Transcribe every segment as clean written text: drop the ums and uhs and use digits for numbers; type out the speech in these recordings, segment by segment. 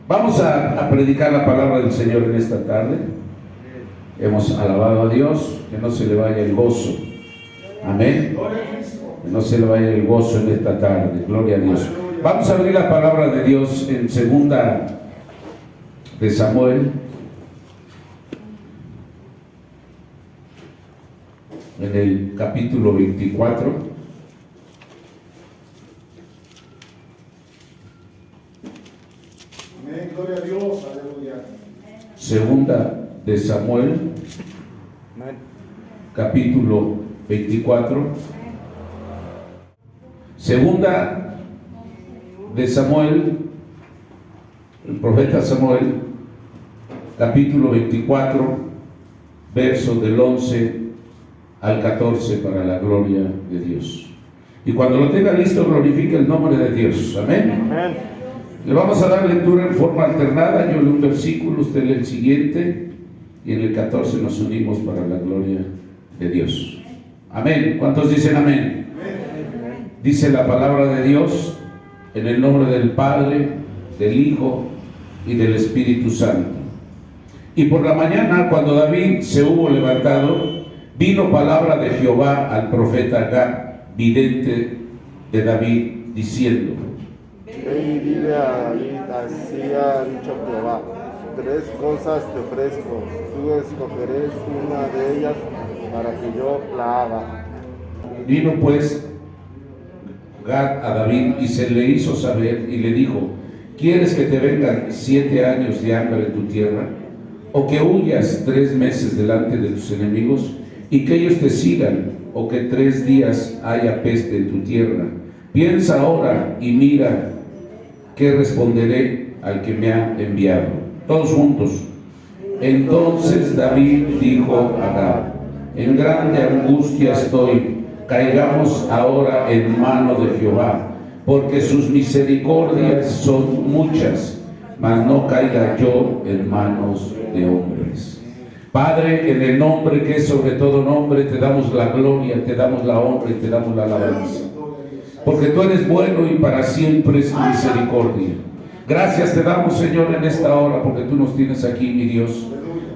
Vamos a predicar la palabra del Señor en esta tarde. Hemos alabado a Dios, que no se le vaya el gozo. Amén. Que no se le vaya el gozo en esta tarde. Gloria a Dios. Vamos a abrir la palabra de Dios en segunda de Samuel, en el capítulo 24. Amén, gloria a Dios, aleluya. Segunda de Samuel, Amén. capítulo 24. Segunda de Samuel, el profeta Samuel, capítulo 24, versos del 11 al 14, para la gloria de Dios. Y cuando lo tenga listo, glorifique el nombre de Dios. Amén. Amén. Le vamos a dar lectura en forma alternada. Yo leo un versículo, usted lee el siguiente, y en el 14 nos unimos para la gloria de Dios. Amén. ¿Cuántos dicen amén? Amén. Dice la palabra de Dios, en el nombre del Padre, del Hijo y del Espíritu Santo. Y por la mañana, cuando David se hubo levantado, vino palabra de Jehová al profeta Gad, vidente de David, diciendo: Ve y dile a David, así ha dicho Jehová, 3 cosas te ofrezco, tú escogerás una de ellas para que yo la haga. Vino pues Gad a David y se le hizo saber y le dijo: ¿quieres que te vengan 7 años de hambre en tu tierra? ¿O que huyas 3 meses delante de tus enemigos y que ellos te sigan? ¿O que 3 días haya peste en tu tierra? Piensa ahora y mira qué responderé al que me ha enviado. Todos juntos. Entonces David dijo a Gad: en grande angustia estoy, caigamos ahora en mano de Jehová, porque sus misericordias son muchas, mas no caiga yo en manos de hombres. Padre, en el nombre que es sobre todo nombre, te damos la gloria, te damos la honra y te damos la alabanza, porque tú eres bueno y para siempre es tu misericordia. Gracias te damos, Señor, en esta hora, porque tú nos tienes aquí, mi Dios.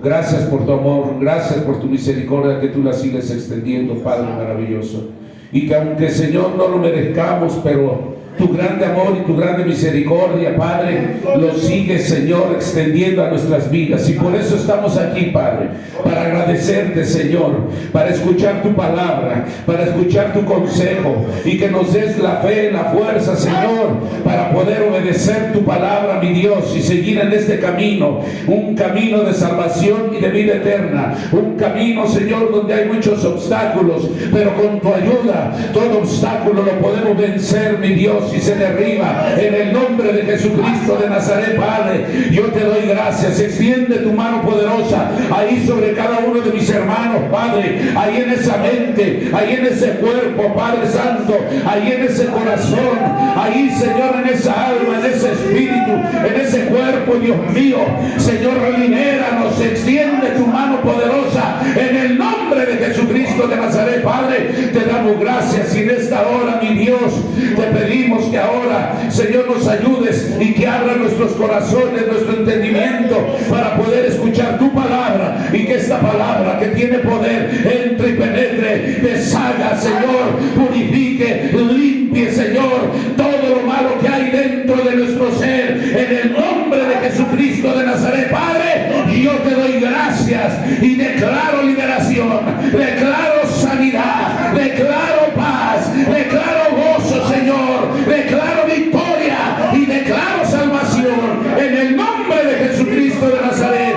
Gracias por tu amor, gracias por tu misericordia, que tú la sigues extendiendo, Padre maravilloso. Y que aunque, Señor, no lo merezcamos, pero tu grande amor y tu grande misericordia, Padre, lo sigues, Señor, extendiendo a nuestras vidas. Y por eso estamos aquí, Padre, para agradecerte, Señor, para escuchar tu palabra, para escuchar tu consejo, y que nos des la fe, la fuerza, Señor, para poder obedecer tu palabra, mi Dios, y seguir en este camino, un camino de salvación y de vida eterna, un camino, Señor, donde hay muchos obstáculos, pero con tu ayuda todo obstáculo lo podemos vencer, mi Dios, y se derriba en el nombre de Jesucristo de Nazaret. Padre, yo te doy gracias. Extiende tu mano poderosa ahí sobre cada uno de mis hermanos, Padre, ahí en esa mente, ahí en ese cuerpo, Padre Santo, ahí en ese corazón, ahí, Señor, en esa alma, en ese espíritu, en ese cuerpo, Dios mío. Señor, libéranos, extiende tu mano poderosa en el nombre de Jesucristo de Nazaret. Padre, te damos gracias, y en esta hora, mi Dios, te pedimos que ahora, Señor, nos ayudes y que abra nuestros corazones, nuestro entendimiento, para poder escuchar tu palabra, y que esta palabra que tiene poder entre y penetre, deshaga, Señor, purifique, limpie, Señor, todo lo malo que hay dentro de nuestro ser, en el nombre de Jesucristo de Nazaret. Padre, yo te doy gracias y declaro liberación, declaro sanidad, declaro paz, declaro gozo, Señor, declaro victoria y declaro salvación en el nombre de Jesucristo de Nazaret.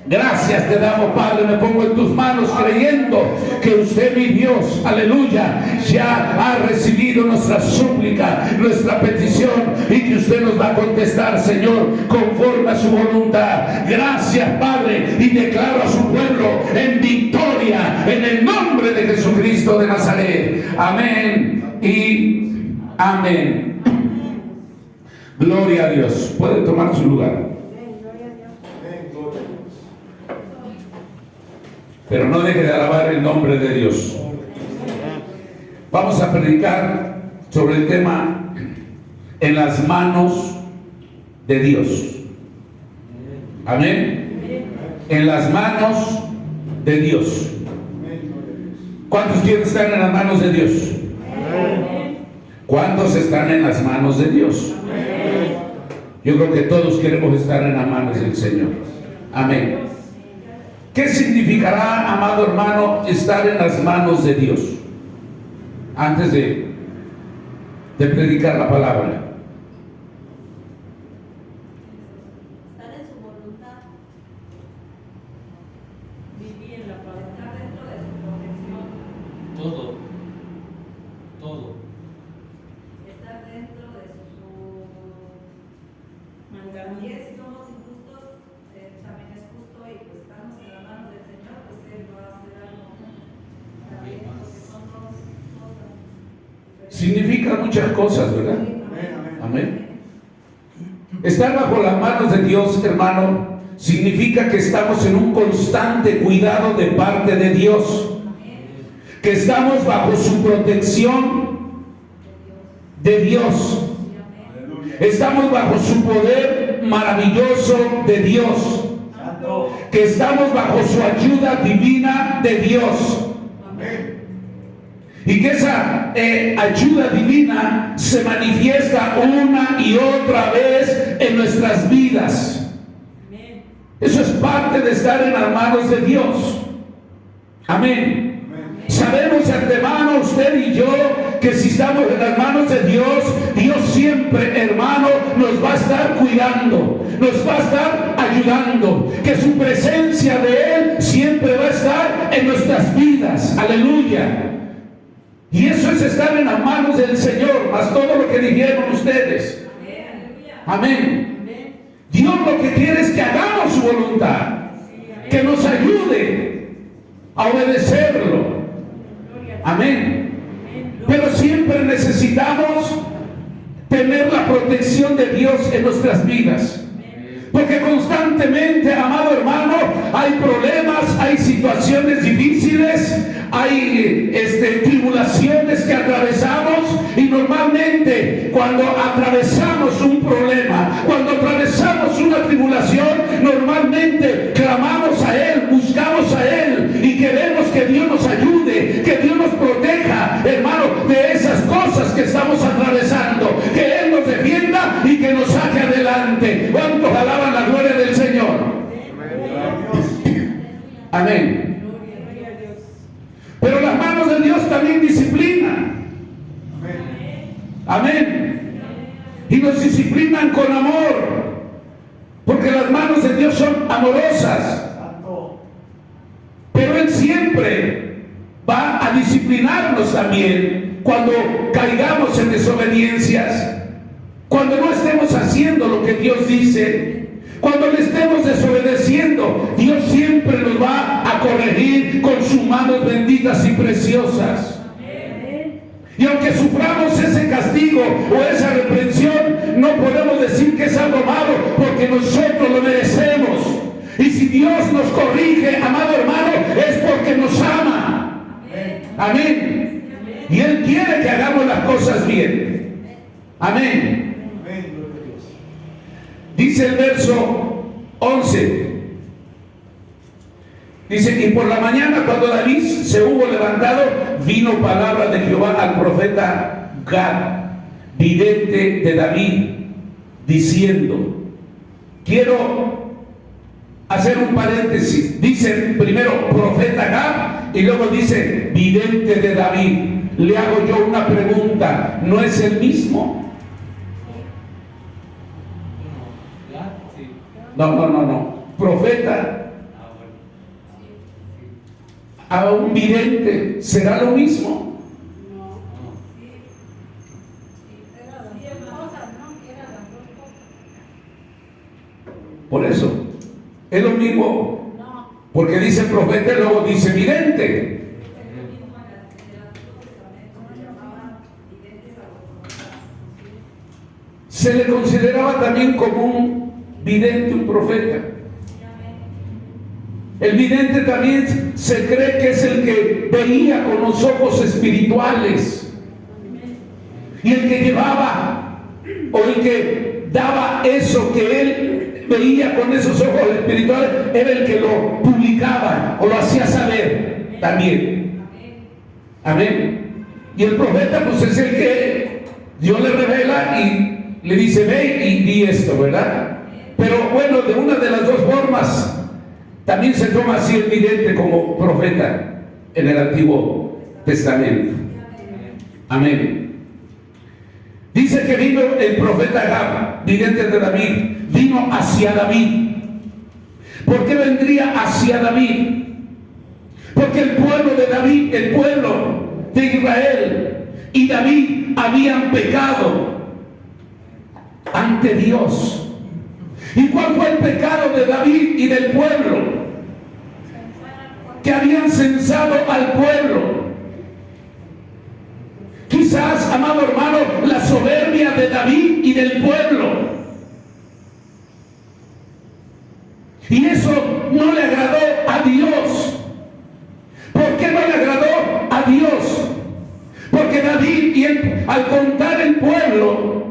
Gracias te damos, Padre. Me pongo en tus manos creyendo que usted, mi Dios, aleluya, ya ha recibido nuestra súplica, nuestra petición, y que usted nos va a contestar, Señor, conforme a su voluntad. Gracias, Padre, y declaro a su pueblo en victoria en el nombre de Jesucristo de Nazaret. Amén y amén. Gloria a Dios. Puede tomar su lugar. Pero no deje de alabar el nombre de Dios. Vamos a predicar sobre el tema: en las manos de Dios. Amén. En las manos de Dios. ¿Cuántos quieren estar en las manos de Dios? ¿Cuántos están en las manos de Dios? Yo creo que todos queremos estar en las manos del Señor. Amén. ¿Qué significará, amado hermano, estar en las manos de Dios? Antes de predicar la palabra. Estar en su voluntad, vivir en la paz, estar dentro de su protección, Todo. estar dentro de su mandato. Y si somos injustos, también es justo y pues estamos en las manos del Señor, pues Él va a hacer algo también, porque son dos cosas diferentes. Significa muchas cosas, ¿verdad? Amén. Estar bajo las manos de Dios, hermano, significa que estamos en un constante cuidado de parte de Dios, que estamos bajo su protección de Dios, estamos bajo su poder maravilloso de Dios, que estamos bajo su ayuda divina de Dios. Y que esa ayuda divina se manifiesta una y otra vez en nuestras vidas. Eso es parte de estar en las manos de Dios. Amén. Sabemos de antemano, usted y yo, que si estamos en las manos de Dios, Dios siempre, hermano, nos va a estar cuidando, nos va a estar ayudando, que su presencia de Él siempre va a estar en nuestras vidas. Aleluya. Y eso es estar en las manos del Señor, más todo lo que dijeron ustedes. Amén. Dios lo que quiere es que hagamos su voluntad, que nos ayude a obedecerlo. Amén. Pero siempre necesitamos tener la protección de Dios en nuestras vidas. Porque constantemente, amado hermano, hay problemas, hay situaciones difíciles, hay tribulaciones que atravesamos, y normalmente cuando atravesamos un problema, cuando atravesamos una tribulación, normalmente clamamos a Él, buscamos a Él y queremos que Dios nos ayude, que Dios nos proteja, hermano, de esas cosas que estamos atravesando, que Él nos defienda y que nos saque adelante. ¿Cuántos alaban la gloria del Señor? Amén. Pero las manos de Dios también disciplinan. Amén. Y nos disciplinan con amor, porque las manos de Dios son amorosas. Pero Él siempre va a disciplinarnos también cuando caigamos en desobediencias, cuando no estemos haciendo lo que Dios dice. Cuando le estemos desobedeciendo, Dios siempre nos va a corregir con sus manos benditas y preciosas. Y aunque suframos ese castigo o esa reprensión, no podemos decir que es algo malo, porque nosotros lo merecemos. Y si Dios nos corrige, amado hermano, es porque nos ama. Amén. Y Él quiere que hagamos las cosas bien. Amén. Dice el verso 11, dice: y por la mañana, cuando David se hubo levantado, vino palabra de Jehová al profeta Gad, vidente de David, diciendo. Quiero hacer un paréntesis. Dice primero profeta Gad y luego dice vidente de David. Le hago yo una pregunta: ¿no es el mismo? No. Profeta a un vidente, ¿será lo mismo? Por eso, es lo mismo, porque dice profeta y luego dice vidente. Se le consideraba también como un vidente, un profeta. El vidente también se cree que es el que veía con los ojos espirituales, y el que llevaba o el que daba eso que él veía con esos ojos espirituales, era el que lo publicaba o lo hacía saber también. Amén. Y el profeta pues es el que Dios le revela y le dice, ve y di esto, ¿verdad? Pero bueno, de una de las dos formas también se toma así el vidente como profeta en el Antiguo Testamento. Amén. Dice que vino el profeta Gad, vidente de David, vino hacia David. ¿Por qué vendría hacia David? Porque el pueblo de David, el pueblo de Israel y David habían pecado ante Dios. ¿Y cuál fue el pecado de David y del pueblo? Que habían censado al pueblo. Quizás, amado hermano, la soberbia de David y del pueblo. Y eso no le agradó a Dios. ¿Por qué no le agradó a Dios? Porque David, al contar el pueblo,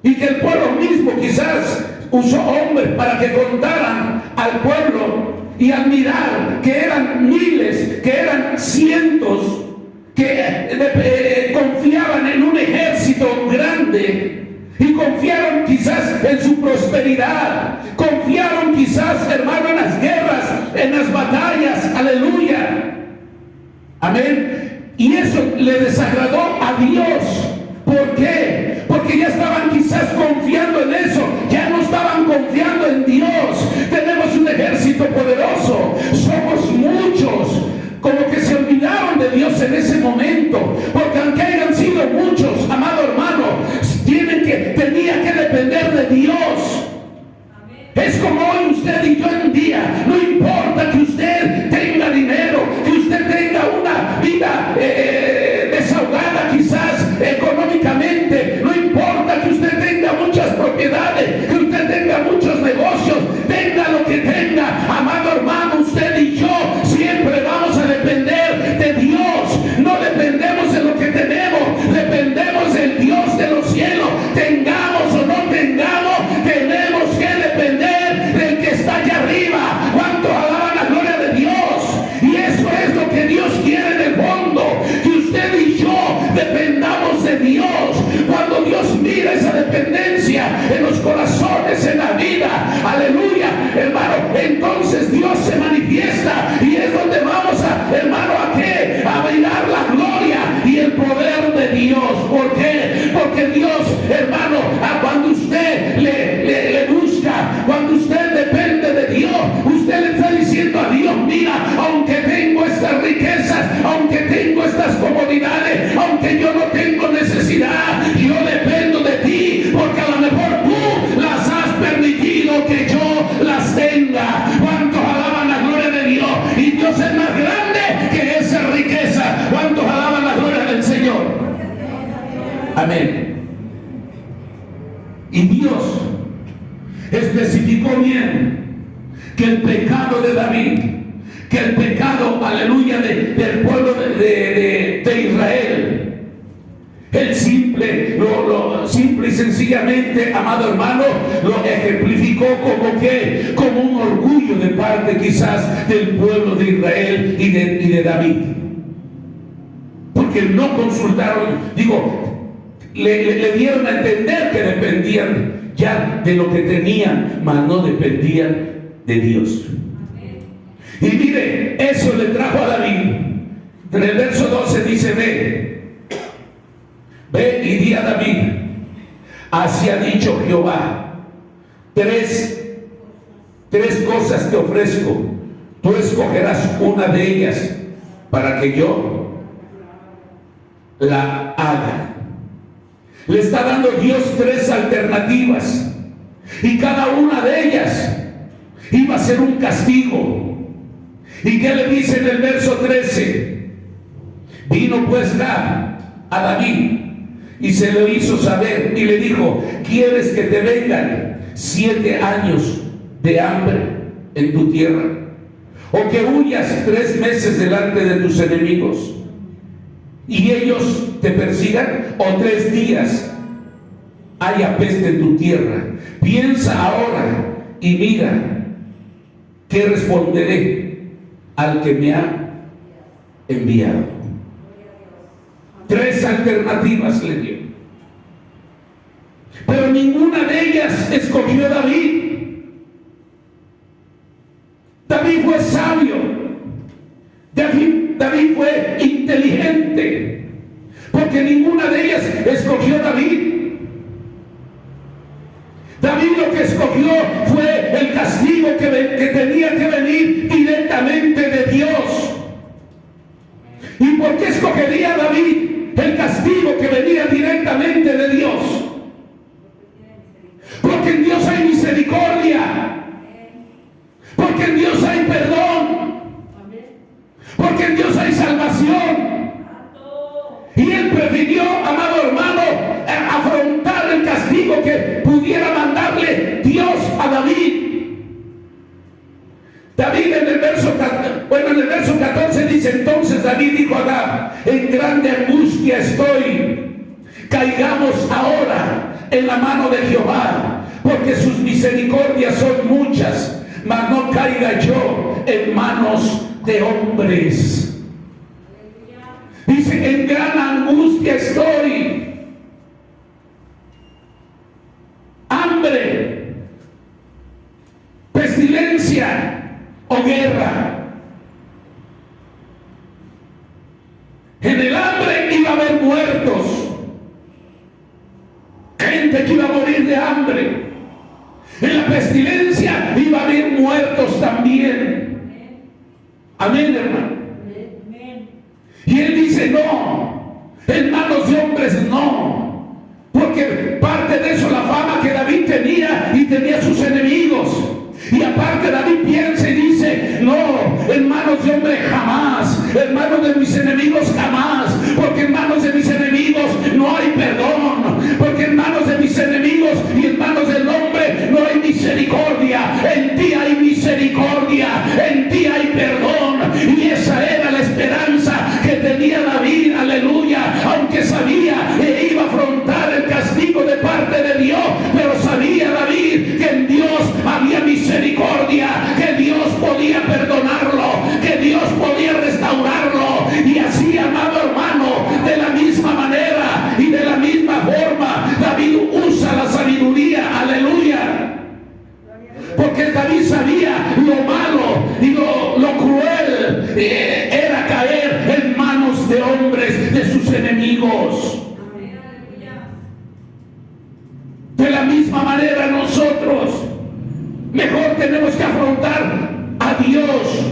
y que el pueblo mismo quizás usó hombres para que contaran al pueblo, y al mirar que eran miles, que eran cientos, que confiaban en un ejército grande y confiaron quizás en su prosperidad, confiaron quizás, hermano, en las guerras, en las batallas, aleluya, amén, y eso le desagradó a Dios. ¿Por qué? Porque ya estaban quizás confiando en eso, ya no estaban confiando en Dios. Tenemos un ejército poderoso, somos muchos, como que se olvidaron de Dios en ese momento, porque aunque hayan sido muchos, amado hermano, tenía que depender de Dios. Es como hoy usted y yo en día, no importa que usted tenga dinero, que usted tenga una vida desahogada quizás económicamente, no importa que usted tenga muchas propiedades, que usted tenga muchos negocios, tenga lo que tenga, amado hermano, usted y yo siempre vamos a depender de Dios. No dependemos de lo que tenemos, dependemos del Dios de los cielos. Tengamos o no tengamos, tenemos que depender del que está allá arriba. ¿Cuántos alaban la gloria de Dios? Y eso es lo que Dios quiere en el fondo, que usted y yo dependamos de Dios. Cuando Dios mira esa dependencia en los corazones, en la vida, aleluya, hermano, entonces Dios se manifiesta y es donde vamos a, hermano, ¿a qué? A mirar la gloria y el poder de Dios. ¿Por qué? Porque Dios, hermano, cuando usted le busca, cuando usted depende de Dios, usted le está diciendo a Dios, mira, aunque tengo estas riquezas, aunque tengo estas comodidades, aunque yo no tengo necesidad, yo dependo de ti, porque a lo mejor tú las has permitido que yo las tenga. ¿Cuántos alaban la gloria de Dios? Y Dios es más grande que esa riqueza. ¿Cuántos alaban la gloria del Señor? Amén. Y Dios especificó bien que el pecado de David, que el pecado, aleluya, del pueblo de Israel, el simple y sencillamente, amado hermano, lo ejemplificó como un orgullo de parte quizás del pueblo de Israel y de David, porque no consultaron, le dieron a entender que dependían ya de lo que tenían, mas no dependían de Dios. Y mire, eso le trajo a David. En el verso 12 dice, ve y di a David, así ha dicho Jehová, tres cosas te ofrezco, tú escogerás una de ellas para que yo la haga. Le está dando Dios tres alternativas y cada una de ellas iba a ser un castigo. ¿Y qué le dice en el verso 13? Vino pues Gad a David y se lo hizo saber y le dijo, ¿quieres que te vengan 7 años de hambre en tu tierra? ¿O que huyas 3 meses delante de tus enemigos y ellos te persigan? ¿O 3 días haya peste en tu tierra. Piensa ahora y mira qué responderé al que me ha enviado. 3 alternativas le dio, pero ninguna de ellas escogió a David. David fue sabio, David fue inteligente, porque ninguna de ellas escogió a David. David lo que escogió fue el castigo que tenía que venir directamente de Dios. ¿Y por qué escogería David el castigo que venía directamente de Dios? Porque en Dios hay misericordia, porque en Dios hay perdón, porque en Dios hay salvación. Y él prefirió, amado hermano, afrontar el castigo que pudiera mandarle Dios a David. David en el verso 14 dice: entonces David dijo a Gad: en grande angustia estoy, caigamos ahora en la mano de Jehová, porque sus misericordias son muchas, mas no caiga yo en manos de hombres. Dice: en gran angustia estoy. Hambre, pestilencia o guerra. En el hambre iba a haber muertos, gente que iba a morir de hambre. En la pestilencia iba a haber muertos también. Amén, hermano. Y él dice: no, en manos de hombres no, porque parte de eso la fama que David tenía, y tenía sus enemigos. Y aparte David piensa y dice: no, en manos de hombres jamás, en manos de mis enemigos jamás, porque en manos de mis enemigos no hay perdón, porque en manos de mis enemigos y en manos del hombre no hay misericordia. En ti hay misericordia, en ti hay perdón. Y esa era la esperanza que tenía David, aleluya, aunque sabía que iba a afrontar el castigo de parte de Dios, pero sabía David que en Dios había misericordia, que Dios podía perdonarlo, que Dios podía restaurarlo. Y así, amado hermano, de la misma manera y de la misma forma, David usa la sabiduría, aleluya, porque David sabía lo malo y lo cruel era caer en manos de hombres, de sus enemigos. De la misma manera nosotros mejor tenemos que afrontar a Dios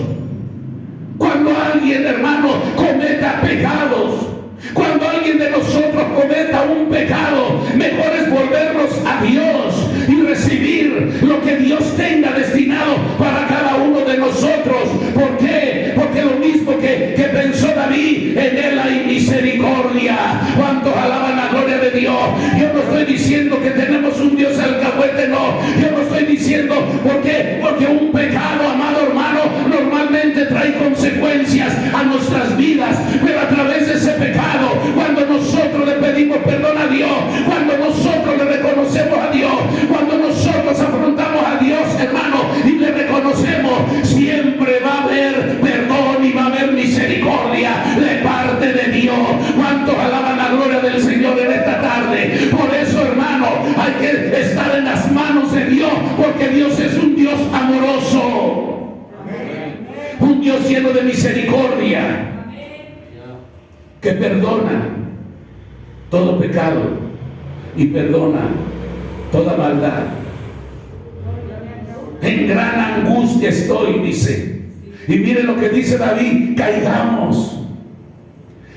cuando alguien, hermano, cometa pecados. Cuando alguien de nosotros cometa un pecado, mejor es volvernos a Dios y recibir lo que Dios tenga destinado para cada uno de nosotros. ¿Por qué? Porque lo mismo que pensó David, en él hay misericordia. ¿Cuántos alaban la gloria de Dios? Yo no estoy diciendo que tenemos un Dios alcahuete, no. Yo no estoy diciendo, ¿por qué? Porque un pecado, amado hermano, normalmente trae consecuencias a nuestras vidas, pero a través de ese pecado, cuando nosotros le pedimos perdón a Dios, cuando nosotros le reconocemos a Dios, cuando nosotros afrontamos a Dios, hermano, y le reconocemos, siempre va a haber perdón y va a haber misericordia de parte de Dios. ¿Cuántos alaban la gloria del Señor en esta tarde? Por eso, hermano, hay que estar en las manos de Dios, porque Dios es un Dios amoroso, un Dios lleno de misericordia, que perdona todo pecado y perdona toda maldad. En gran angustia estoy, dice. Y mire lo que dice David: caigamos.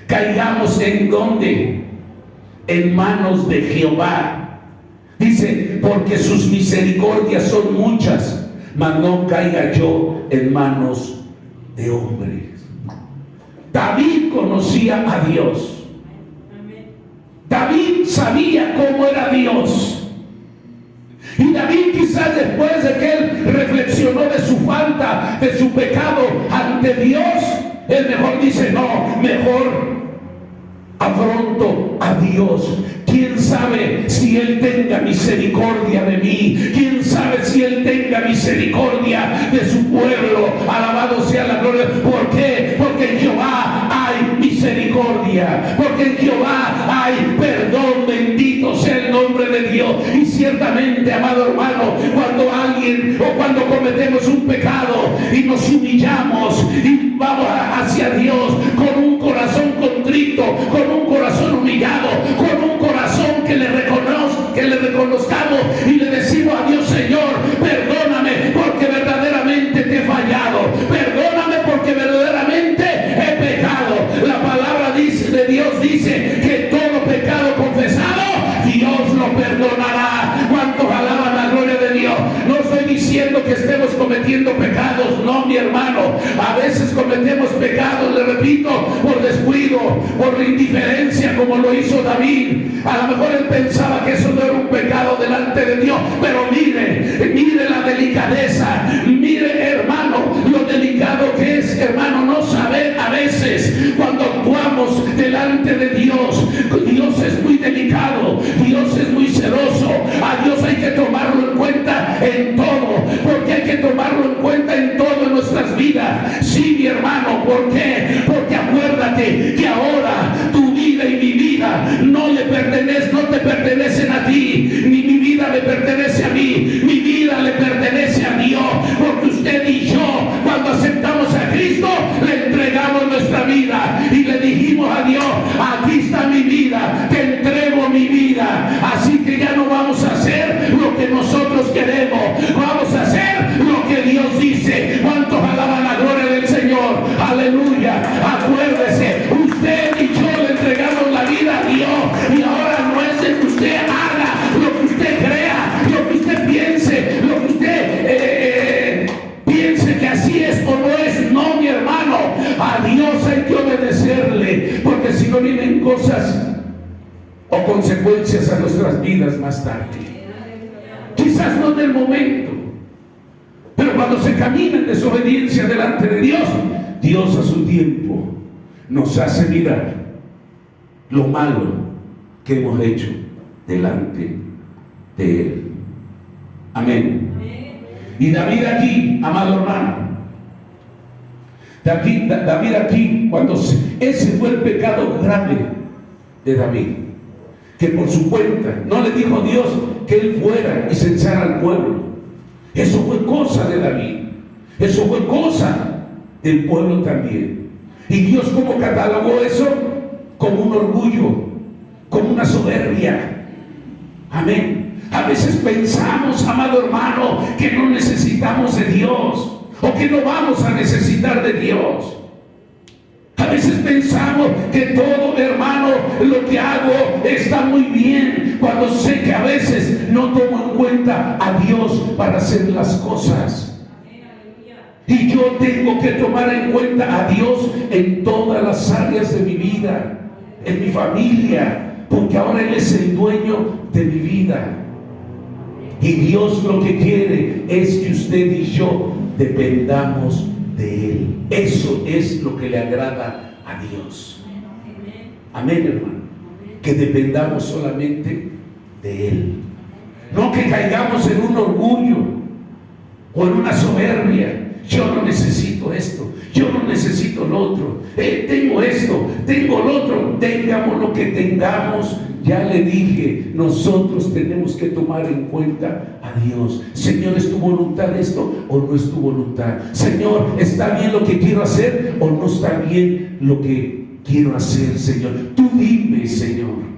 ¿Caigamos en dónde? En manos de Jehová. Dice: porque sus misericordias son muchas, mas no caiga yo en manos de hombres. David conocía a Dios. David sabía cómo era Dios. Y David, quizás después de que él reflexionó de su falta, de su pecado ante Dios, él mejor dice: no, mejor afronto a Dios. ¿Quién sabe si Él tenga misericordia de mí? ¿Quién sabe si Él tenga misericordia de su pueblo? Alabado sea la gloria. ¿Por qué? Porque en Jehová hay misericordia. Porque en Jehová hay perdón. Bendito sea el nombre de Dios. Y ciertamente, amado hermano, cuando alguien o cuando cometemos un pecado y nos humillamos y vamos hacia Dios con un corazón contrito, con un corazón humillado, con un corazón que le reconozcamos y le decimos a Dios: Señor, perdóname porque verdaderamente te he fallado, perdóname porque verdaderamente he pecado. La palabra de Dios dice que todo pecado confesado Dios lo perdonará. ¿Cuántos alaban la gloria de Dios? No estoy diciendo que estemos cometiendo pecados, no, mi hermano. A veces cometemos pecados, le repito, por descuido, por indiferencia, como lo hizo David. A lo mejor él pensaba que eso no era un pecado delante de Dios, pero mire la delicadeza, mire, hermano, lo delicado que es, hermano, no saber a veces cuando actuamos delante de Dios. Dios es muy delicado, Dios es muy celoso. A Dios hay que tomarlo en cuenta en todo, porque hay que tomarlo en cuenta en todo en nuestras vidas. Sí, mi hermano, ¿por qué? Porque acuérdate que ahora tu vida y mi vida no te pertenecen a ti, ni mi vida me pertenece a mí, mi vida le pertenece a Dios, porque usted y yo, cuando aceptamos a Cristo, le entregamos nuestra vida y le dijimos a Dios: aquí está mi vida, te entrego mi vida. Así que ya no vamos a hacer lo que nosotros queremos, vamos a hacer lo que Dios dice. ¿Cuántos alaban la gloria del Señor? Aleluya. Acuérdese, usted y yo le entregamos la vida a Dios, y ahora no es de que usted haga lo que usted crea, lo que usted piense, lo que usted piense que así es o no es. No, mi hermano, a Dios hay que obedecerle, porque si no vienen cosas o consecuencias a nuestras vidas más tarde. Quizás no en el momento, pero cuando se camina en desobediencia delante de Dios, Dios a su tiempo nos hace mirar lo malo que hemos hecho delante de Él. Amén. Y David aquí, amado hermano, David aquí, cuando ese fue el pecado grave de David, que por su cuenta no le dijo a Dios que él fuera y censara al pueblo. Eso fue cosa de David, eso fue cosa del pueblo también. Y Dios, ¿cómo catalogó eso? Como un orgullo, como una soberbia. Amén. A veces pensamos, amado hermano, que no necesitamos de Dios, o que no vamos a necesitar de Dios. A veces pensamos que todo, hermano, lo que hago está muy bien, cuando sé que a veces no tomo en cuenta a Dios para hacer las cosas. Y yo tengo que tomar en cuenta a Dios en todas las áreas de mi vida, en mi familia, porque ahora Él es el dueño de mi vida. Y Dios lo que quiere es que usted y yo dependamos de Él. Eso es lo que le agrada a Dios. Amén, hermano. Que dependamos solamente de Él. No que caigamos en un orgullo o en una soberbia. Yo no necesito esto, yo no necesito lo otro, tengo esto, tengo lo otro. Tengamos lo que tengamos, ya le dije, nosotros tenemos que tomar en cuenta a Dios. Señor, ¿es tu voluntad esto o no es tu voluntad? Señor, ¿está bien lo que quiero hacer o no está bien lo que quiero hacer, Señor? Tú dime, Señor.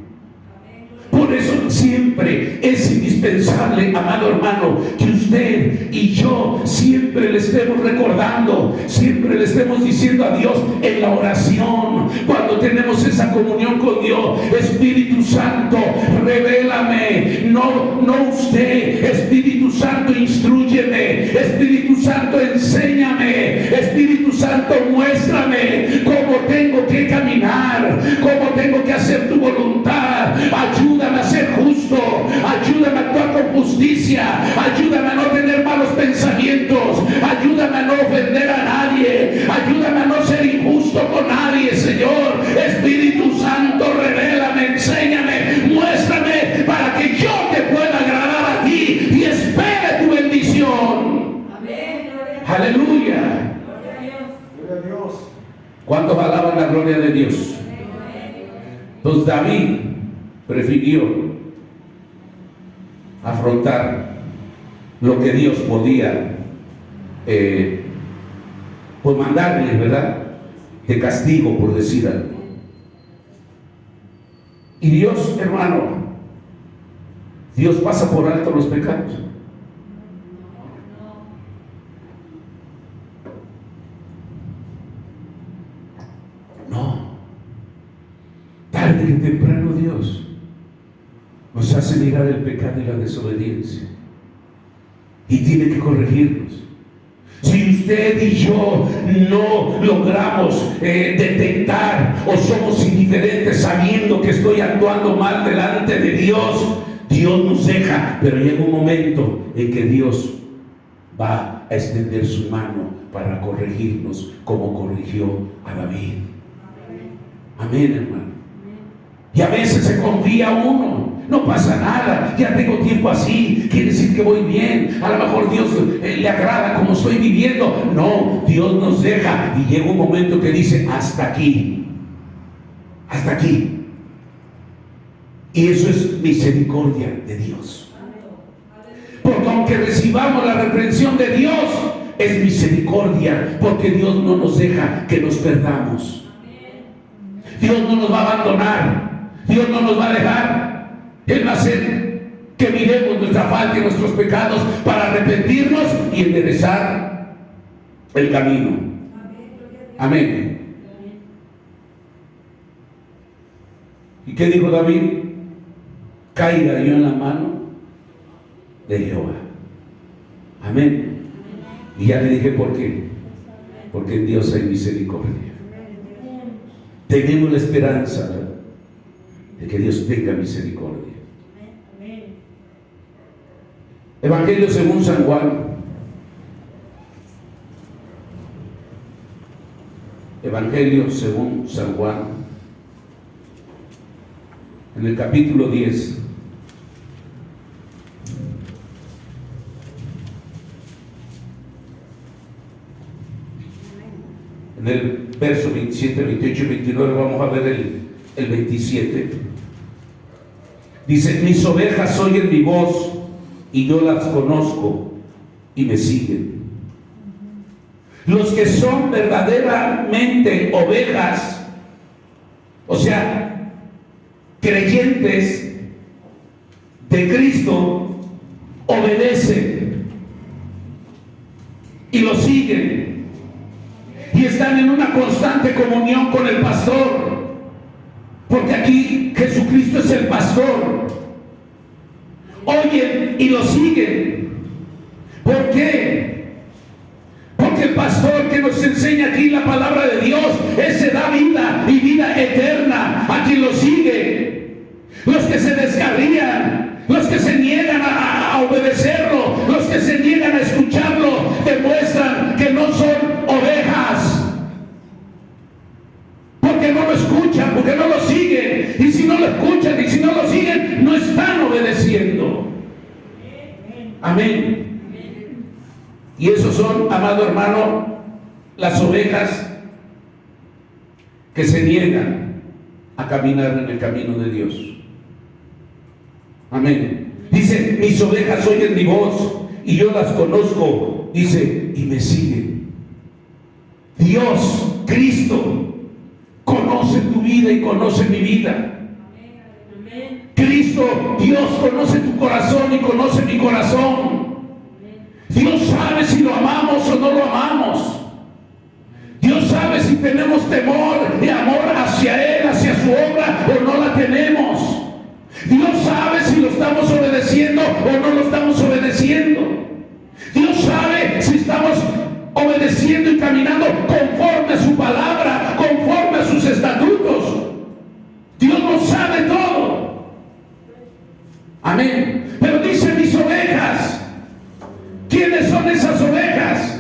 Por eso siempre es indispensable, amado hermano, que usted y yo siempre le estemos recordando, siempre le estemos diciendo a Dios en la oración, cuando tenemos esa comunión con Dios: Espíritu Santo, revélame, no usted, Espíritu Santo, instrúyeme, Espíritu Santo, enséñame, Espíritu Santo, muéstrame cómo tengo que caminar, cómo tengo que hacer tu voluntad. Ayúdame a ser justo, ayúdame a actuar con justicia, ayúdame a no tener malos pensamientos, ayúdame a no ofender a nadie, ayúdame a no ser injusto con nadie, Señor. Espíritu Santo, revélame, enséñame, muéstrame Aleluya. Gloria a Dios. ¿Cuántos alaban la gloria de Dios? Entonces David prefirió afrontar lo que Dios podía pues mandarle, ¿verdad? De castigo, por decir algo. Y Dios, hermano, Dios pasa por alto los pecados. No. Tarde que temprano Dios nos hace mirar el pecado y la desobediencia. Y tiene que corregirnos. Si usted y yo no logramos detectar o somos indiferentes sabiendo que estoy actuando mal delante de Dios, Dios nos deja, pero llega un momento en que Dios va a extender su mano para corregirnos como corrigió a David. Amén, hermano. Y a veces se confía uno. No pasa nada, ya tengo tiempo así, quiere decir que voy bien, a lo mejor Dios le agrada como estoy viviendo. No, Dios nos deja y llega un momento que dice hasta aquí, hasta aquí. Y eso es misericordia de Dios, porque aunque recibamos la reprensión de Dios, es misericordia, porque Dios no nos deja que nos perdamos. Dios no nos va a abandonar, Dios no nos va a dejar. Él va a hacer que miremos nuestra falta y nuestros pecados para arrepentirnos y enderezar el camino. Amén. ¿Y qué dijo David? Caiga yo en la mano de Jehová. Amén. Y ya le dije por qué. Porque en Dios hay misericordia. Tenemos la esperanza, ¿verdad?, de que Dios tenga misericordia. Evangelio según San Juan. Evangelio según San Juan, en el capítulo 10. En el verso 27, 28 y 29 vamos a ver el 27. Dice: mis ovejas oyen mi voz y yo las conozco y me siguen. Los que son verdaderamente ovejas, o sea, creyentes de Cristo, obedecen y lo siguen y están en una constante comunión con el pastor, porque aquí Jesucristo es el pastor. Oyen y lo siguen. ¿Por qué? Porque el pastor que nos enseña aquí la palabra de Dios, ese da vida y vida eterna a quien lo sigue. Los que se descarrían, los que se niegan a obedecerlo, los que se niegan a escucharlo, demuestran que no son ovejas, porque no lo escuchan, porque no lo siguen. Y si no lo escuchan y si no lo siguen, no están obedeciendo. Amén. Y esos son, amado hermano, las ovejas que se niegan a caminar en el camino de Dios. Amén. Dice: mis ovejas oyen mi voz y yo las conozco. Dice: y me siguen. Dios, Cristo, conoce tu vida y conoce mi vida. Cristo, Dios conoce tu corazón y conoce mi corazón. Dios sabe si lo amamos o no lo amamos. Dios sabe si tenemos temor y amor hacia Él, hacia su obra, o no la tenemos. Dios sabe si lo estamos obedeciendo o no lo estamos obedeciendo. Dios sabe si estamos obedeciendo y caminando conforme a su palabra, conforme a sus estatutos. Dios lo sabe todo. Amén. Pero dice: mis ovejas. ¿Quiénes son esas ovejas?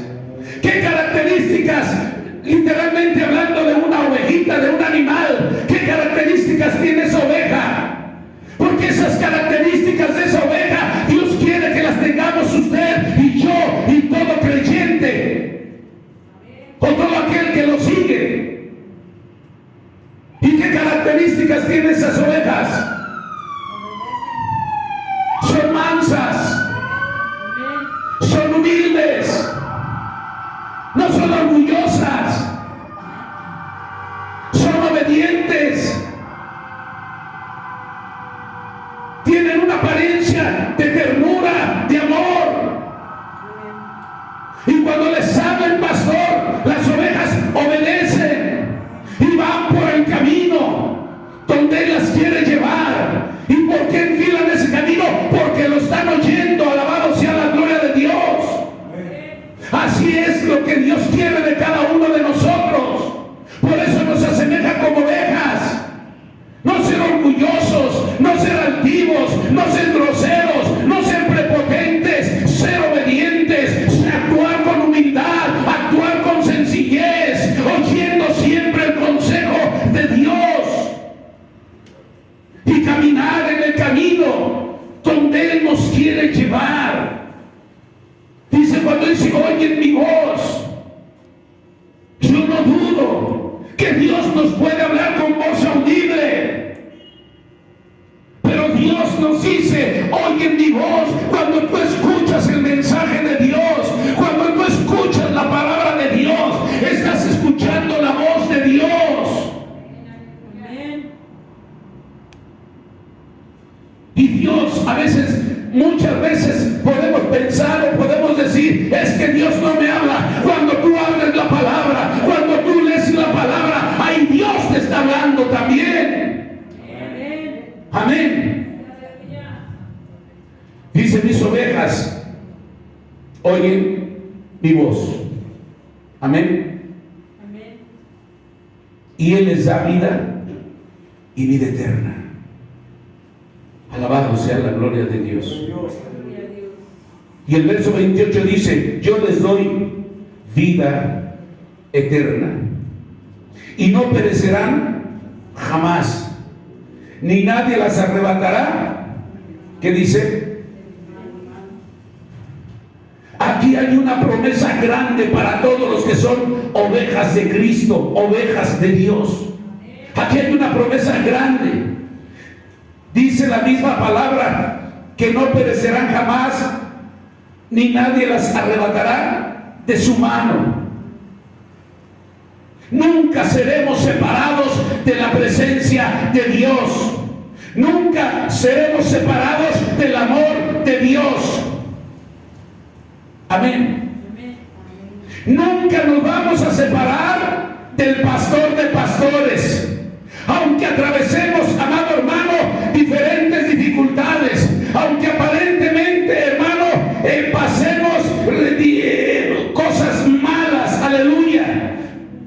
¿Qué características, literalmente hablando de una ovejita, de un animal, qué características tiene esa oveja? Porque esas características de esa oveja Dios quiere que las tengamos usted y yo y todo creyente. características tienen esas ovejas? Son mansas, son humildes, no son orgullosas, son obedientes, tienen una apariencia de ternura, de amor. Y cuando les habla el pastor, las ovejas obedecen y van por el camino donde él las quiere llevar. ¿Y por qué enfilan ese camino? Porque lo están oyendo. Alabado sea la gloria de Dios. Así es lo que Dios quiere de cada uno de nosotros. Por eso nos asemeja como ovejas. No ser orgullosos, no ser altivos, no ser groseros, no ser prepotentes, ser obedientes, actuar con humildad, actuar con sencillez, oyendo siempre el consejo de Dios y caminar en el camino donde Él nos quiere llevar. Dice, cuando dice, oyen mi voz, yo no dudo que Dios nos puede hablar con voz audible. Pero Dios nos dice, oye mi voz, cuando tú escuchas el mensaje de Dios, cuando tú escuchas la palabra de Dios, estás escuchando la voz de Dios. Y Dios a veces, muchas veces podemos pensar o podemos decir, es que Dios no me habla. Cuando tú abres la palabra, cuando tú lees la palabra, ahí Dios te está hablando también. Amén. Dice, mis ovejas oyen mi voz. Amén. Y Él les da vida y vida eterna. Alabado sea la gloria de Dios. Y el verso 28 dice, yo les doy vida eterna y no perecerán jamás, ni nadie las arrebatará. ¿Qué dice? Aquí hay una promesa grande para todos los que son ovejas de Cristo, ovejas de Dios. Aquí hay una promesa grande. Dice la misma palabra que no perecerán jamás, ni nadie las arrebatará de su mano. Nunca seremos separados de la presencia de Dios. Nunca seremos separados del amor de Dios. Amén. Nunca nos vamos a separar del pastor de pastores. Aunque atravesemos, amado hermano, diferentes dificultades, aunque aparentemente, hermano, pasemos cosas malas, aleluya,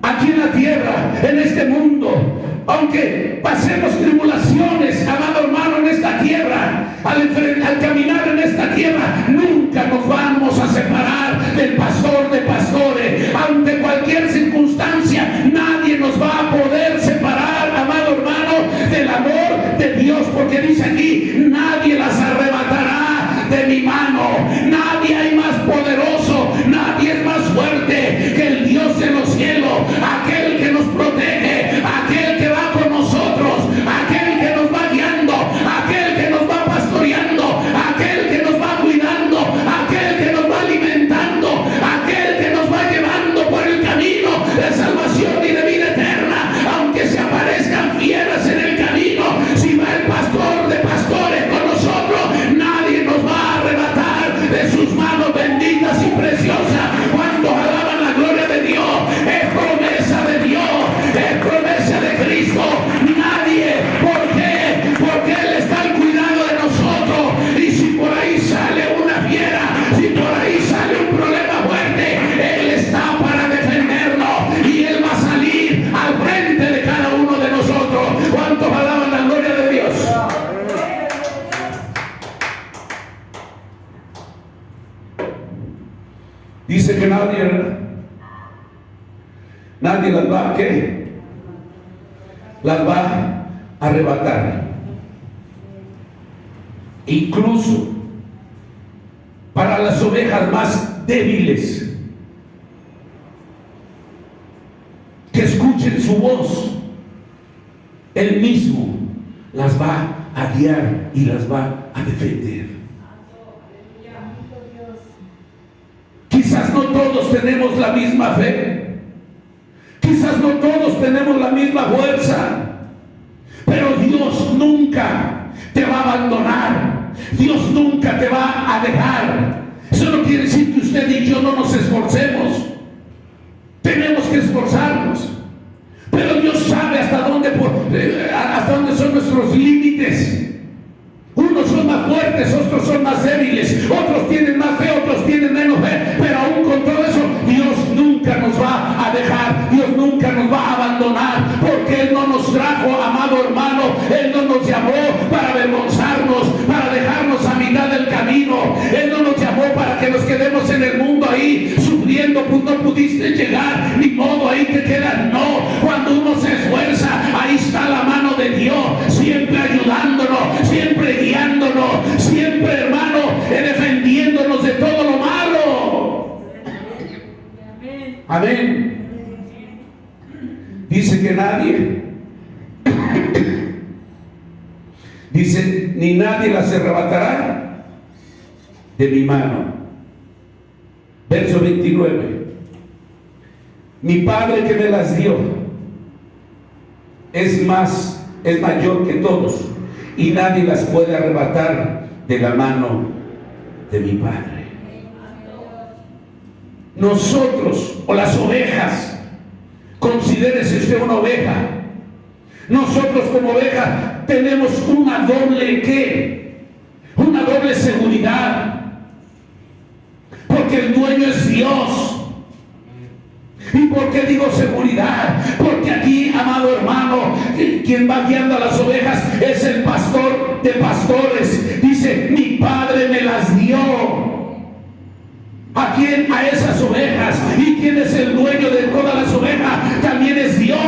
aquí en la tierra, en este mundo, aunque pasemos tribulaciones, amado hermano, en esta tierra, al caminar en esta tierra, nunca nos vamos a separar del pastor de pastores. Ante cualquier circunstancia, nadie nos va a poder separar, amado hermano, del amor de Dios, porque dice aquí, nadie las arrebatará de mi mano. Nadie hay más poderoso, nadie es más fuerte que el Dios de los cielos, aquel que nos protege, aquel que va con nosotros, aquel que nos va guiando, aquel que nos va pastoreando, aquel que nos va cuidando, aquel que nos va alimentando, aquel que nos va llevando por el camino de salvación y de vida eterna. Aunque se aparezcan fieras en el camino, si va el pastor de pastores con nosotros, nadie nos va a arrebatar de sus manos benditas y preciosas. Cuando alaban la gloria de Dios, es promesa de Dios, es promesa de Cristo. Nadie, ¿por qué? Porque Él está al cuidado de nosotros. Y si por ahí sale una fiera, si por ahí sale un problema fuerte, Él está para defendernos y Él va a salir al frente de cada uno de nosotros. ¿Cuántos alaban la gloria de Dios? Dice que nadie las va a ¿qué? Las va a arrebatar. Incluso para las ovejas más débiles, que escuchen su voz, Él mismo las va a guiar y las va a defender. Quizás no todos tenemos la misma fe, quizás no todos tenemos la misma fuerza, pero Dios nunca te va a abandonar, Dios nunca te va a dejar. Eso no quiere decir que usted y yo no nos esforcemos, tenemos que esforzarnos, pero Dios sabe hasta dónde son nuestros límites. Unos son más fuertes, otros son más débiles, otros tienen más fe, otros tienen menos fe, pero aún con todo eso, Dios nunca nos va a dejar, Dios nunca nos va a abandonar, porque Él no nos trajo, amado hermano, Él no nos llamó para avergonzarnos, para dejarnos a mitad del camino. Él no nos llamó para que nos quedemos en el mundo ahí sufriendo, pues no pudiste llegar, ni modo, ahí te quedas. No, cuando uno se esfuerza, ahí está la mano de Dios, siempre ayudándonos, siempre guiándonos, siempre, hermano, defendiéndonos de todo lo malo. Amén. Dice que nadie, dice, ni nadie las arrebatará de mi mano. Verso 29. Mi Padre que me las dio es mayor que todos, y nadie las puede arrebatar de la mano de mi Padre. Nosotros, o las ovejas, considérese usted una oveja. Nosotros como oveja tenemos una doble una doble seguridad, porque el dueño es Dios. ¿Y por qué digo seguridad? Porque aquí, amado hermano, quien va guiando a las ovejas es el pastor de pastores. Dice, mi Padre me las dio. ¿A quién? A esas ovejas. ¿Y quién es el dueño de todas las ovejas? También es Dios.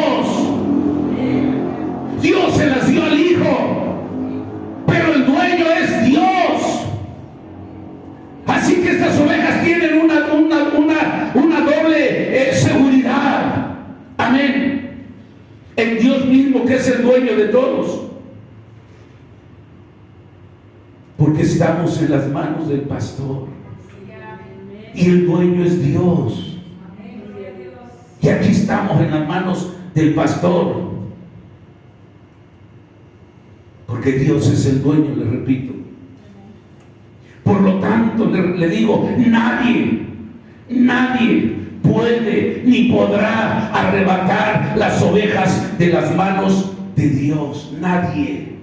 Dios se las dio al Hijo, pero el dueño es Dios. Así que estas ovejas tienen una doble seguridad. Amén. En Dios mismo, que es el dueño de todos. Porque estamos en las manos del pastor. Y el dueño es Dios. Y aquí estamos en las manos del pastor. Porque Dios es el dueño, le repito. Por lo tanto, le digo, nadie puede ni podrá arrebatar las ovejas de las manos de Dios. Nadie.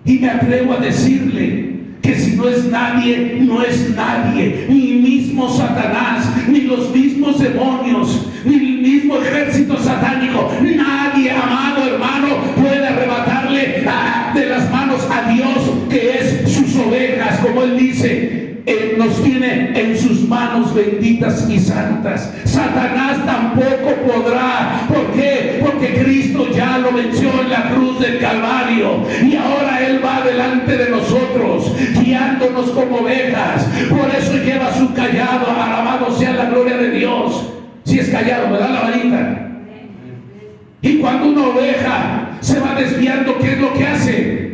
Y me atrevo a decirle que si no es nadie, no es nadie. Ni mismo Satanás, ni los mismos demonios, ni el mismo ejército satánico. Nadie, amado hermano, puede arrebatarle de las manos a Dios, que es sus ovejas. Como Él dice, Él nos tiene en sus manos benditas y santas. Satanás tampoco podrá. ¿Por qué? Porque Cristo ya lo venció en la cruz del Calvario, y ahora Él va delante de nosotros, guiándonos como ovejas. Por eso lleva su callado. Alabado sea la gloria de Dios. Si es callado, ¿verdad? La varita. Y cuando una oveja se va desviando, ¿qué es lo que hace?